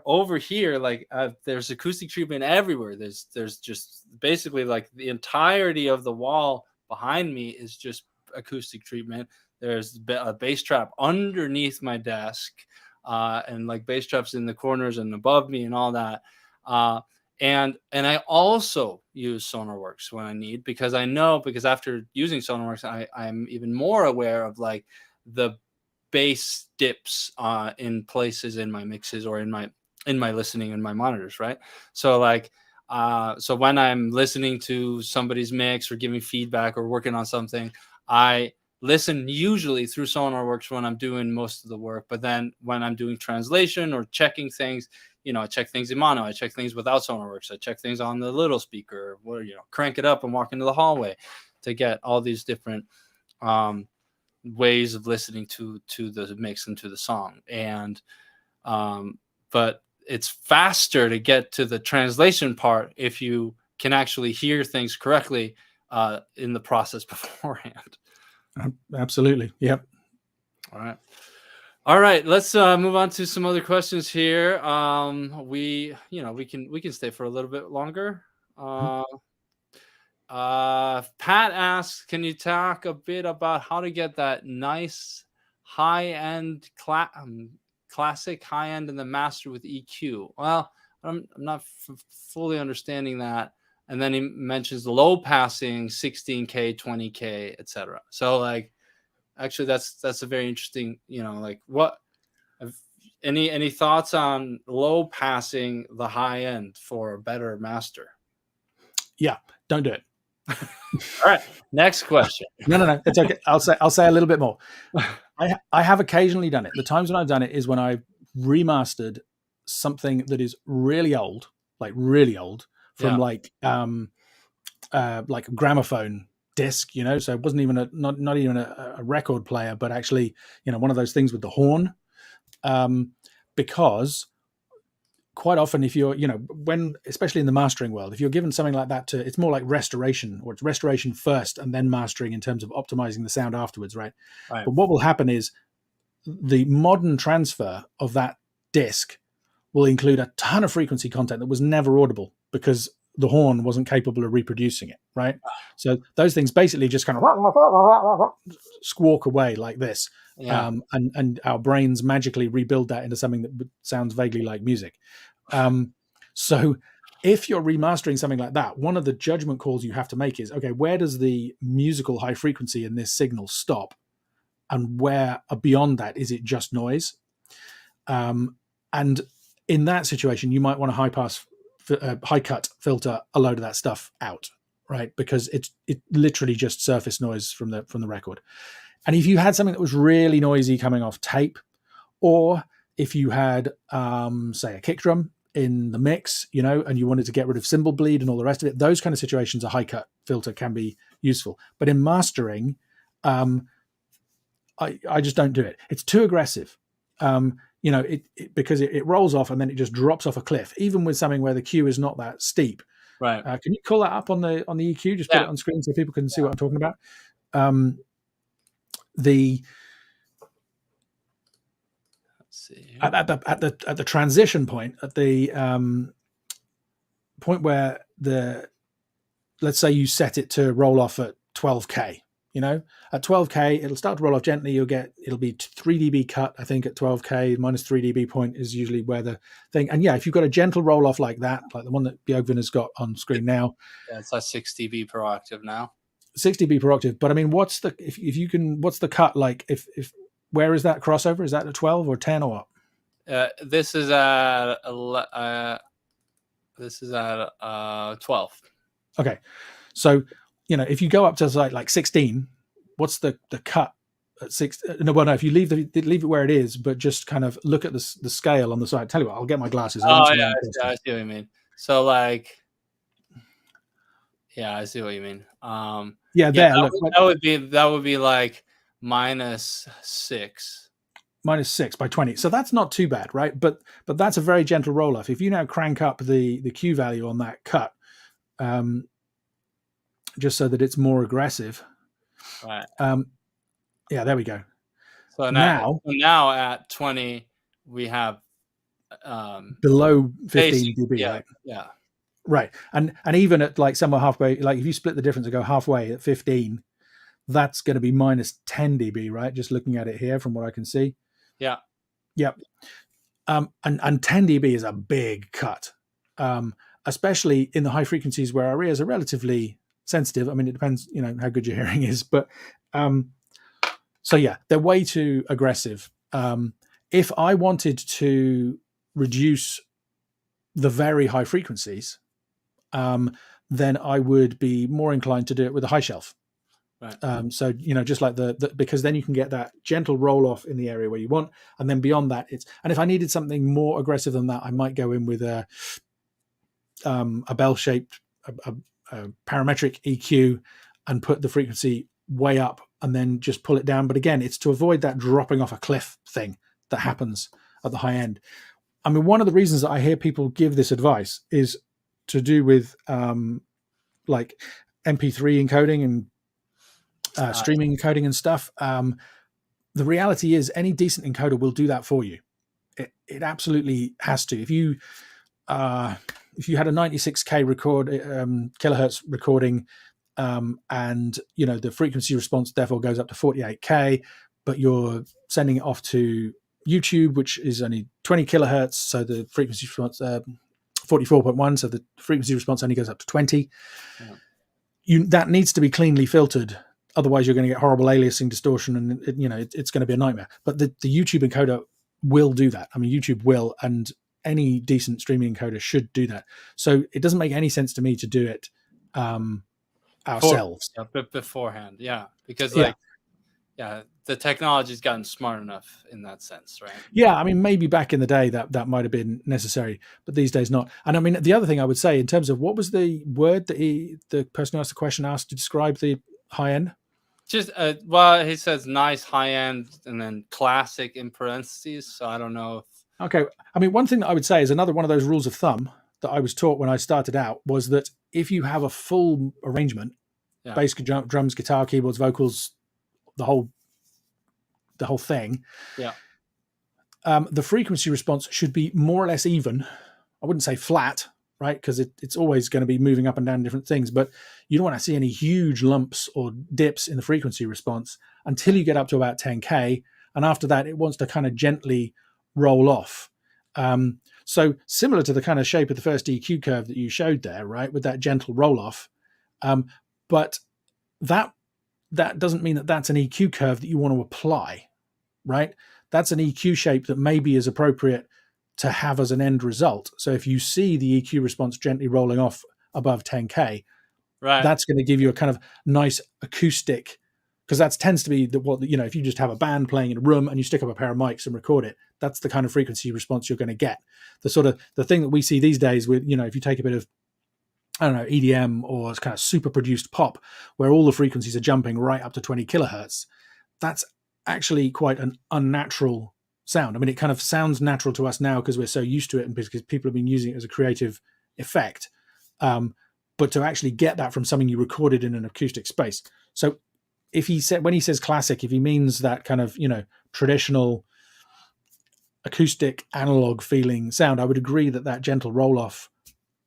over here, like there's acoustic treatment everywhere. There's just basically like the entirety of the wall behind me is just acoustic treatment. There's a bass trap underneath my desk, and like bass traps in the corners and above me and all that. And I also use SonarWorks when I need, because after using SonarWorks, I'm even more aware of like the bass dips in places in my mixes or in my listening in my monitors, right? So like so when I'm listening to somebody's mix or giving feedback or working on something, I listen usually through SonarWorks when I'm doing most of the work. But then when I'm doing translation or checking things, I check things in mono, I check things without SonarWorks, I check things on the little speaker, or crank it up and walk into the hallway to get all these different ways of listening to the mix and to the song. And but it's faster to get to the translation part if you can actually hear things correctly in the process beforehand. Absolutely. Yep. All right, let's move on to some other questions here. We can stay for a little bit longer. Pat asks, can you talk a bit about how to get that nice high-end classic high-end in the master with EQ? Well, I'm not fully understanding that. And then he mentions low passing 16K, 20K, etc. So like, actually that's a very interesting, like what, any thoughts on low passing the high end for a better master? Yeah, don't do it. All right, next question. No, it's okay. I'll say a little bit more. I have occasionally done it. The times when I've done it is when I've remastered something that is really old, from like a gramophone disc, so it wasn't even not even a record player, but actually, one of those things with the horn. Because quite often, if you're, especially in the mastering world, if you're given something like that it's more like restoration, or it's restoration first and then mastering in terms of optimizing the sound afterwards, right? But what will happen is the modern transfer of that disc will include a ton of frequency content that was never audible because the horn wasn't capable of reproducing it, right? So those things basically just kind of squawk away like this. And our brains magically rebuild that into something that sounds vaguely like music. So if you're remastering something like that, one of the judgment calls you have to make is, okay, where does the musical high frequency in this signal stop? And where beyond that, is it just noise? And in that situation, you might want to high cut filter a load of that stuff out, right? Because it literally just surface noise from the record. And if you had something that was really noisy coming off tape, or if you had, say, a kick drum in the mix, and you wanted to get rid of cymbal bleed and all the rest of it, those kind of situations, a high cut filter can be useful. But in mastering, I just don't do it. It's too aggressive. Because it rolls off and then it just drops off a cliff, even with something where the Q is not that steep. Right. Can you call that up on the EQ? Just put it on screen so people can see what I'm talking about. Let's see. At the transition point, at the point where let's say you set it to roll off at 12K. At 12K, it'll start to roll off gently. It'll be 3 dB cut, I think, at 12K. minus 3 dB point is usually where the thing. And yeah, if you've got a gentle roll off like that, like the one that Björgvin has got on screen now. Yeah, it's like 6 dB per octave now. 6 dB per octave. But I mean, what's the cut like? Where is that crossover? Is that a 12 or 10 or what? This is at 12. Okay, so if you go up to like 16, what's the cut at 6? No, if you leave it where it is, but just kind of look at the scale on the side. Tell you what, I'll get my glasses. I see what you mean. So like, yeah, I see what you mean. That would be like -6. -6 by 20. So that's not too bad, right? But that's a very gentle roll off. If you now crank up the Q value on that cut, just so that it's more aggressive. Right. Yeah, there we go. So now at 20, we have below 15 dB. Yeah, right? Yeah. Right. And even at like somewhere halfway, like if you split the difference and go halfway at 15, that's going to be minus 10 dB, right? Just looking at it here from what I can see. Yeah. Yep. And 10 dB is a big cut, especially in the high frequencies where our ears are relatively sensitive. I mean, it depends, how good your hearing is, but so yeah, they're way too aggressive. If I wanted to reduce the very high frequencies, then I would be more inclined to do it with a high shelf. Right. So just like because then you can get that gentle roll off in the area where you want, and then beyond that, and if I needed something more aggressive than that, I might go in with a bell-shaped, a parametric EQ, and put the frequency way up, and then just pull it down. But again, it's to avoid that dropping off a cliff thing that happens at the high end. I mean, one of the reasons that I hear people give this advice is to do with like MP3 encoding and streaming encoding and stuff. The reality is any decent encoder will do that for you. It absolutely has to. If you had a 96K kilohertz recording, and the frequency response therefore goes up to 48K, but you're sending it off to YouTube, which is only 20 kilohertz, so the frequency response 44.1, so the frequency response only goes up to 20. Yeah. That needs to be cleanly filtered, otherwise you're going to get horrible aliasing distortion, and it's going to be a nightmare. But the YouTube encoder will do that. I mean, YouTube will, and any decent streaming encoder should do that. So it doesn't make any sense to me to do it ourselves. Beforehand, yeah, because the technology's gotten smart enough in that sense, right? Yeah, I mean, maybe back in the day that might have been necessary, but these days not. And I mean, the other thing I would say in terms of what was the word that the person who asked the question asked to describe the high end? Just well, he says nice high end and then classic in parentheses. So I don't know if Okay, I mean, one thing that I would say is another one of those rules of thumb that I was taught when I started out was that if you have a full arrangement, yeah, bass, drums, guitar, keyboards, vocals, the whole thing, yeah, the frequency response should be more or less even. I wouldn't say flat, right? Because it's always going to be moving up and down different things, but you don't want to see any huge lumps or dips in the frequency response until you get up to about 10K. And after that, it wants to kind of gently roll off. So similar to the kind of shape of the first EQ curve that you showed there, right? With that gentle roll off. But that doesn't mean that that's an EQ curve that you want to apply, right? That's an EQ shape that maybe is appropriate to have as an end result. So if you see the EQ response gently rolling off above 10K, right, that's going to give you a kind of nice acoustic, because that tends to be what, you know, if you just have a band playing in a room and you stick up a pair of mics and record it, that's the kind of frequency response you're going to get. The sort of the thing that we see these days with, you know, if you take a bit of, I don't know, EDM or kind of super produced pop where all the frequencies are jumping right up to 20 kilohertz, that's actually quite an unnatural sound. I mean, it kind of sounds natural to us now because we're so used to it and because people have been using it as a creative effect. But to actually get that from something you recorded in an acoustic space. So if he said, when he says classic, if he means that kind of, you know, traditional acoustic analog feeling sound, I would agree that that gentle roll off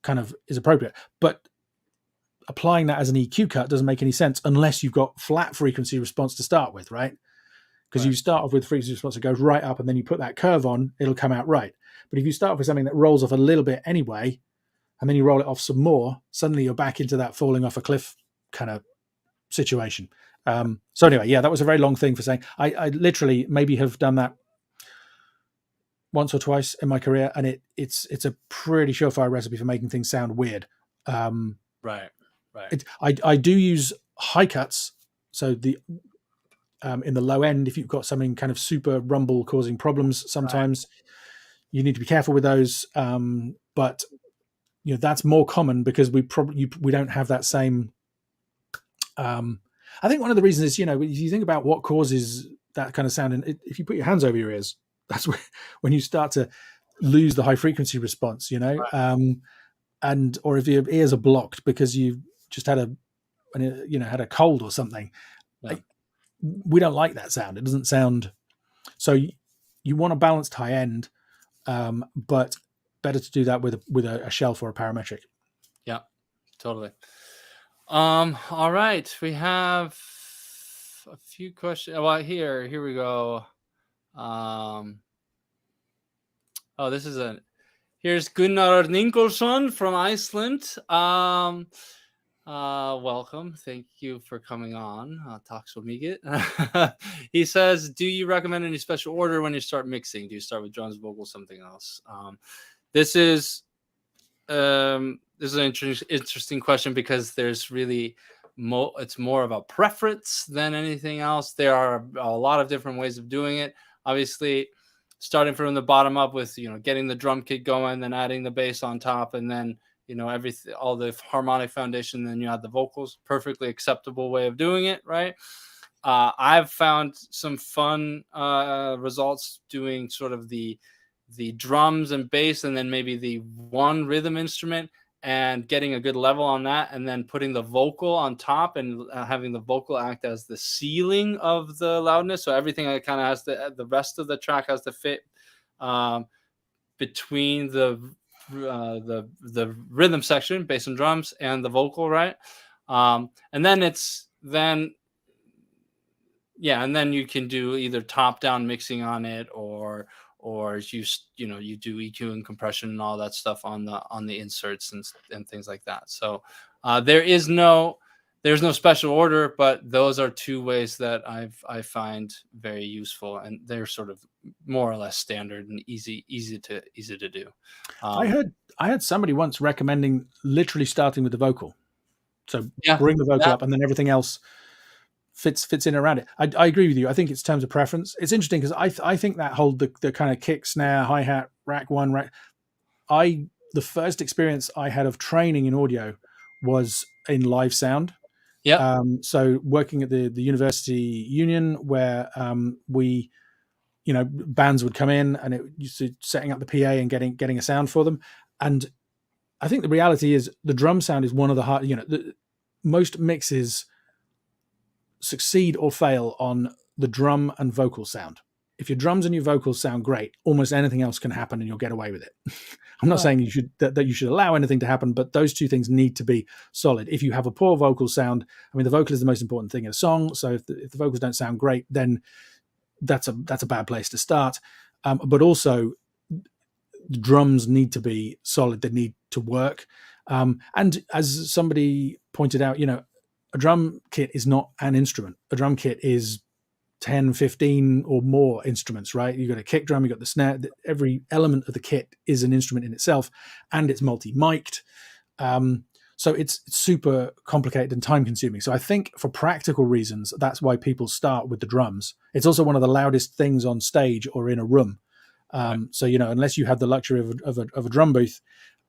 kind of is appropriate. But applying that as an EQ cut doesn't make any sense unless you've got flat frequency response to start with, right? Because you start off with frequency response that goes right up and then you put that curve on, it'll come out right. But if you start off with something that rolls off a little bit anyway, and then you roll it off some more, suddenly you're back into that falling off a cliff kind of situation. So anyway, yeah, that was a very long thing for saying. I literally maybe have done that once or twice in my career, and it's a pretty surefire recipe for making things sound weird. right. I do use high cuts, so the in the low end, if you've got something kind of super rumble causing problems, sometimes you need to be careful with those. But you know, that's more common because we don't have that same. I think one of the reasons is, you know, if you think about what causes that kind of sound, and if you put your hands over your ears, that's when you start to lose the high frequency response, you know, and or if your ears are blocked because you've just had a cold or something. Yeah. We don't like that sound. It doesn't sound. So you want a balanced high end, but better to do that with a shelf or a parametric. Yeah, totally. All right, we have a few questions. Well, here we go. This is here's Gunnar Ninkolson from Iceland. Welcome. Thank you for coming on. Tack så mycket. He says, do you recommend any special order when you start mixing? Do you start with drums, vocals, something else? This is an interesting question because there's really it's more of a preference than anything else. There are a lot of different ways of doing it. Obviously, starting from the bottom up with, you know, getting the drum kit going, then adding the bass on top, and then, you know, everything, all the harmonic foundation, then you add the vocals. Perfectly acceptable way of doing it, right? I've found some fun results doing sort of the drums and bass, and then maybe the one rhythm instrument, and getting a good level on that, and then putting the vocal on top and having the vocal act as the ceiling of the loudness. So everything kind of has the rest of the track has to fit between the rhythm section, bass and drums, and the vocal, right? And then and then you can do either top down mixing on it, or you do EQ and compression and all that stuff on the inserts and things like that. So there's no special order, but those are two ways that I find very useful, and they're sort of more or less standard and easy to do. I heard somebody once recommending literally starting with the vocal. So Yeah, bring the vocal up and then everything else fits in around it. I agree with you. I think it's terms of preference. It's interesting because I think that whole the kind of kick, snare, hi hat, rack one, rack. The first experience I had of training in audio was in live sound. Yep. So working at the university union, where we, bands would come in, and it used to setting up the PA and getting a sound for them. And I think the reality is the drum sound is one of the hard. Most mixes succeed or fail on the drum and vocal sound. If your drums and your vocals sound great, almost anything else can happen and you'll get away with it. I'm not saying you should that you should allow anything to happen, but those two things need to be solid. If you have a poor vocal sound, I mean, the vocal is the most important thing in a song. So if the vocals don't sound great, then that's a bad place to start. But also, the drums need to be solid. They need to work. And as somebody pointed out, a drum kit is not an instrument. A drum kit is 10, 15 or more instruments, right? You've got a kick drum, you've got the snare. Every element of the kit is an instrument in itself, and it's multi-mic'd. So it's super complicated and time consuming. So I think for practical reasons, that's why people start with the drums. It's also one of the loudest things on stage or in a room. So, unless you have the luxury of a drum booth,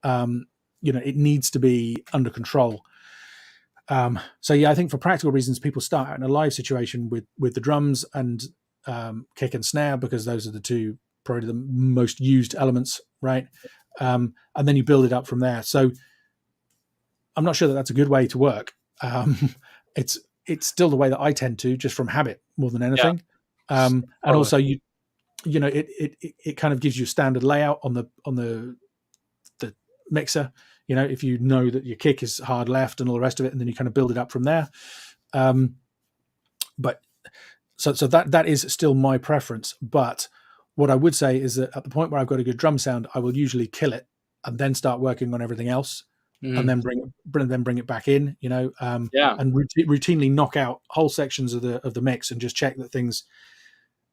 it needs to be under control. So I think for practical reasons, people start out in a live situation with the drums and kick and snare, because those are the two probably the most used elements, right? And then you build it up from there. So I'm not sure that that's a good way to work. It's still the way that I tend to, just from habit more than anything. Yeah. And also it kind of gives you a standard layout on the mixer. If you know that your kick is hard left and all the rest of it, and then you kind of build it up from there. But so that is still my preference. But what I would say is that at the point where I've got a good drum sound, I will usually kill it and then start working on everything else, and then bring it back in. And routinely knock out whole sections of the mix and just check that things.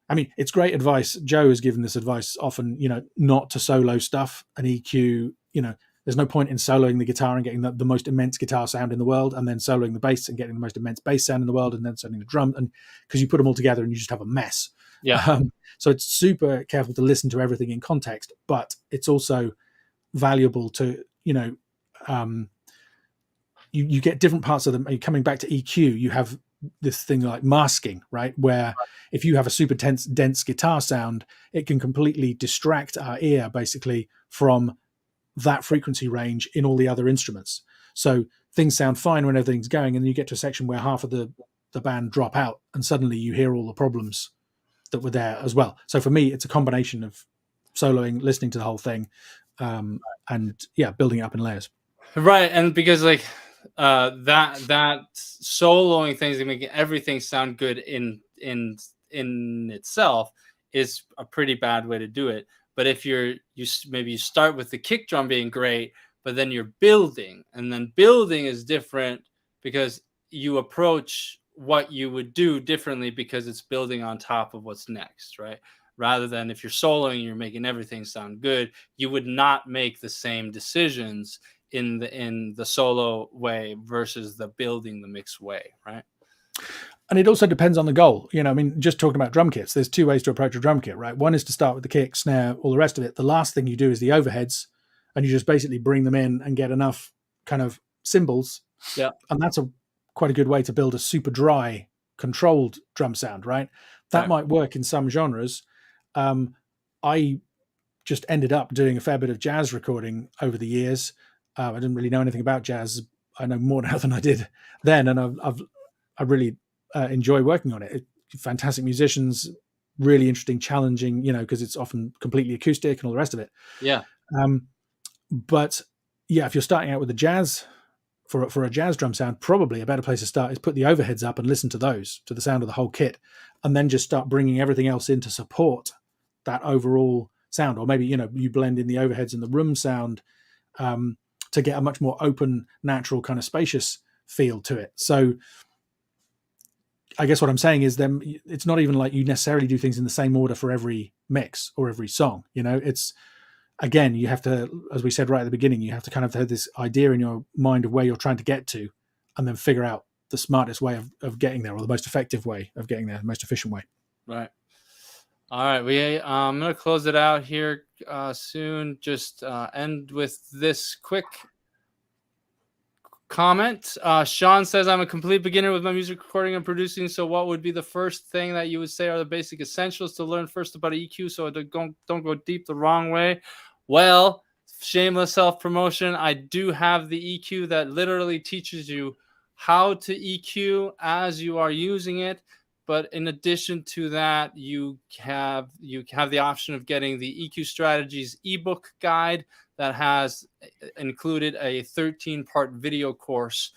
I mean, it's great advice. Joe has given this advice often. Not to solo stuff and EQ. There's no point in soloing the guitar and getting the most immense guitar sound in the world, and then soloing the bass and getting the most immense bass sound in the world, and then soloing the drum, and because you put them all together and you just have a mess. Yeah. So it's super careful to listen to everything in context, but it's also valuable to you get different parts of them. Coming back to EQ, you have this thing like masking, right? Where if you have a super dense guitar sound, it can completely distract our ear basically from that frequency range in all the other instruments. So things sound fine when everything's going, and then you get to a section where half of the band drop out, and suddenly you hear all the problems that were there as well. So for me, it's a combination of soloing, listening to the whole thing, and building it up in layers. Right. And because that soloing things that make everything sound good in itself is a pretty bad way to do it. But if you start with the kick drum being great, but then you're building, and then building is different because you approach what you would do differently because it's building on top of what's next, right? Rather than if you're soloing, you're making everything sound good, you would not make the same decisions in the solo way versus the building the mix way, right? And it also depends on the goal. Just talking about drum kits, there's two ways to approach a drum kit, right? One is to start with the kick, snare, all the rest of it. The last thing you do is the overheads, and you just basically bring them in and get enough kind of cymbals. Yeah. And that's quite a good way to build a super dry, controlled drum sound, right? That might work in some genres. I just ended up doing a fair bit of jazz recording over the years. I didn't really know anything about jazz. I know more now than I did then, and I really enjoy working on it. Fantastic musicians, really interesting, challenging, because it's often completely acoustic and all the rest of it. Yeah. But if you're starting out with the jazz for a jazz drum sound, probably a better place to start is put the overheads up and listen to those, to the sound of the whole kit, and then just start bringing everything else in to support that overall sound. Or maybe, you blend in the overheads and the room sound to get a much more open, natural kind of spacious feel to it. So I guess what I'm saying is then it's not even like you necessarily do things in the same order for every mix or every song. It's, again, you have to, as we said right at the beginning, you have to kind of have this idea in your mind of where you're trying to get to, and then figure out the smartest way of getting there, or the most effective way of getting there, the most efficient way. Right. All right. I'm going to close it out here soon. Just end with this quick comment. Sean says, I'm a complete beginner with my music recording and producing. So what would be the first thing that you would say are the basic essentials to learn first about EQ so don't go deep the wrong way? Well, shameless self-promotion. I do have the EQ that literally teaches you how to EQ as you are using it. But in addition to that, you have the option of getting the EQ Strategies ebook guide that has included a 13-part video course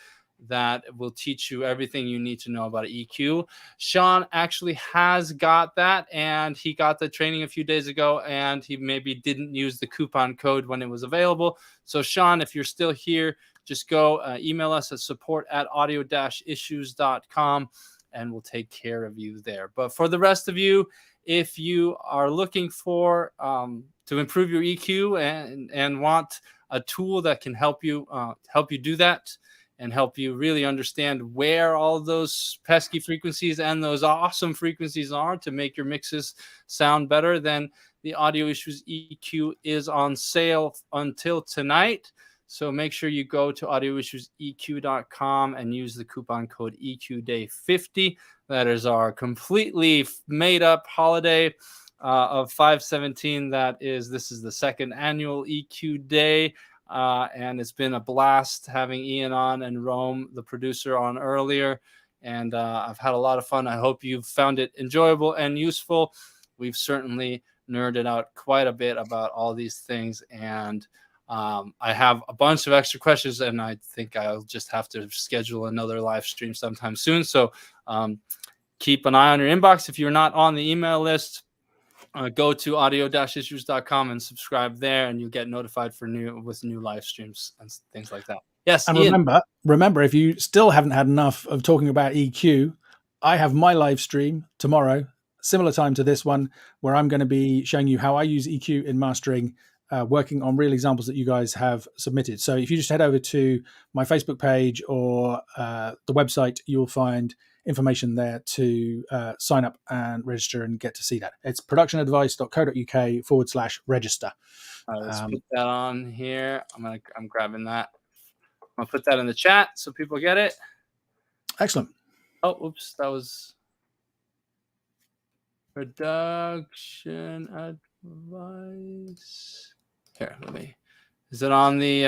that will teach you everything you need to know about EQ. Sean actually has got that, and he got the training a few days ago, and he maybe didn't use the coupon code when it was available. So Sean, if you're still here, just go email us at support@audio-issues.com, and we'll take care of you there. But for the rest of you, if you are looking for to improve your EQ and want a tool that can help you do that and help you really understand where all those pesky frequencies and those awesome frequencies are to make your mixes sound better, then the Audio Issues EQ is on sale until tonight. So make sure you go to audioissueseq.com and use the coupon code EQDay50. That is our completely made up holiday of 5/17. This is the second annual EQ Day. And it's been a blast having Ian on and Rome, the producer, on earlier. And I've had a lot of fun. I hope you've found it enjoyable and useful. We've certainly nerded out quite a bit about all these things. And I have a bunch of extra questions, and I think I'll just have to schedule another live stream sometime soon. So keep an eye on your inbox. If you're not on the email list, go to audio-issues.com and subscribe there, and you'll get notified with new live streams and things like that. Yes, and Ian. remember, if you still haven't had enough of talking about EQ, I have my live stream tomorrow, similar time to this one, where I'm going to be showing you how I use EQ in mastering, working on real examples that you guys have submitted. So if you just head over to my Facebook page or the website, you'll find information there to sign up and register and get to see that. It's productionadvice.co.uk/register. Let's put that on here. I'm grabbing that. I'm gonna put that in the chat so people get it. Excellent. Oh, oops, that was production advice. Here, is it on the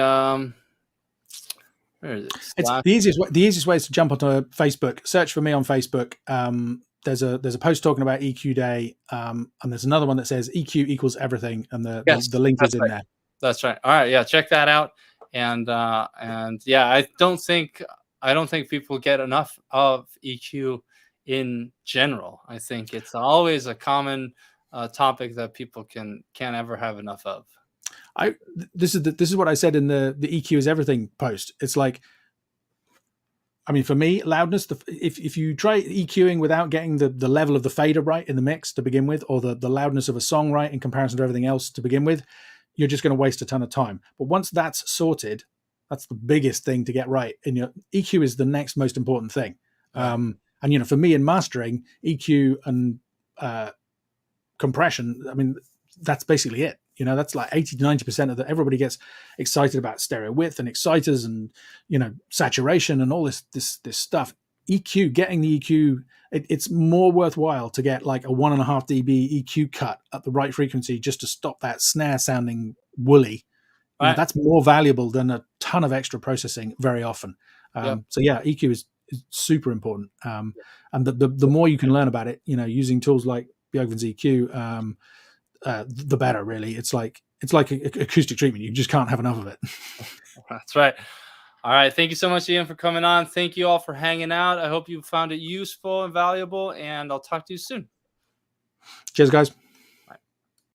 where is it? It's the easiest way is to jump onto Facebook, search for me on Facebook. There's a post talking about EQ Day, and there's another one that says EQ equals everything, and the link is in there. That's right. All right, yeah, check that out. And yeah, I don't think people get enough of EQ in general. I think it's always a common topic that people can't ever have enough of. This is what I said in the EQ is everything post. It's like, I mean, for me, loudness. If you try EQing without getting the level of the fader right in the mix to begin with, or the loudness of a song right in comparison to everything else to begin with, you're just going to waste a ton of time. But once that's sorted, that's the biggest thing to get right. And your EQ is the next most important thing. Right. And for me in mastering, EQ and compression, I mean, that's basically it. That's like 80 to 90% of everybody gets excited about stereo width and exciters and, saturation and all this stuff. EQ, getting the EQ, it's more worthwhile to get like a 1.5 dB EQ cut at the right frequency just to stop that snare sounding woolly. Right. That's more valuable than a ton of extra processing very often. So yeah, EQ is super important. And the more you can learn about it, using tools like Björkman's EQ, the better, really. It's like acoustic treatment. You just can't have enough of it. That's right. All right. Thank you so much, Ian, for coming on. Thank you all for hanging out. I hope you found it useful and valuable, and I'll talk to you soon. Cheers, guys.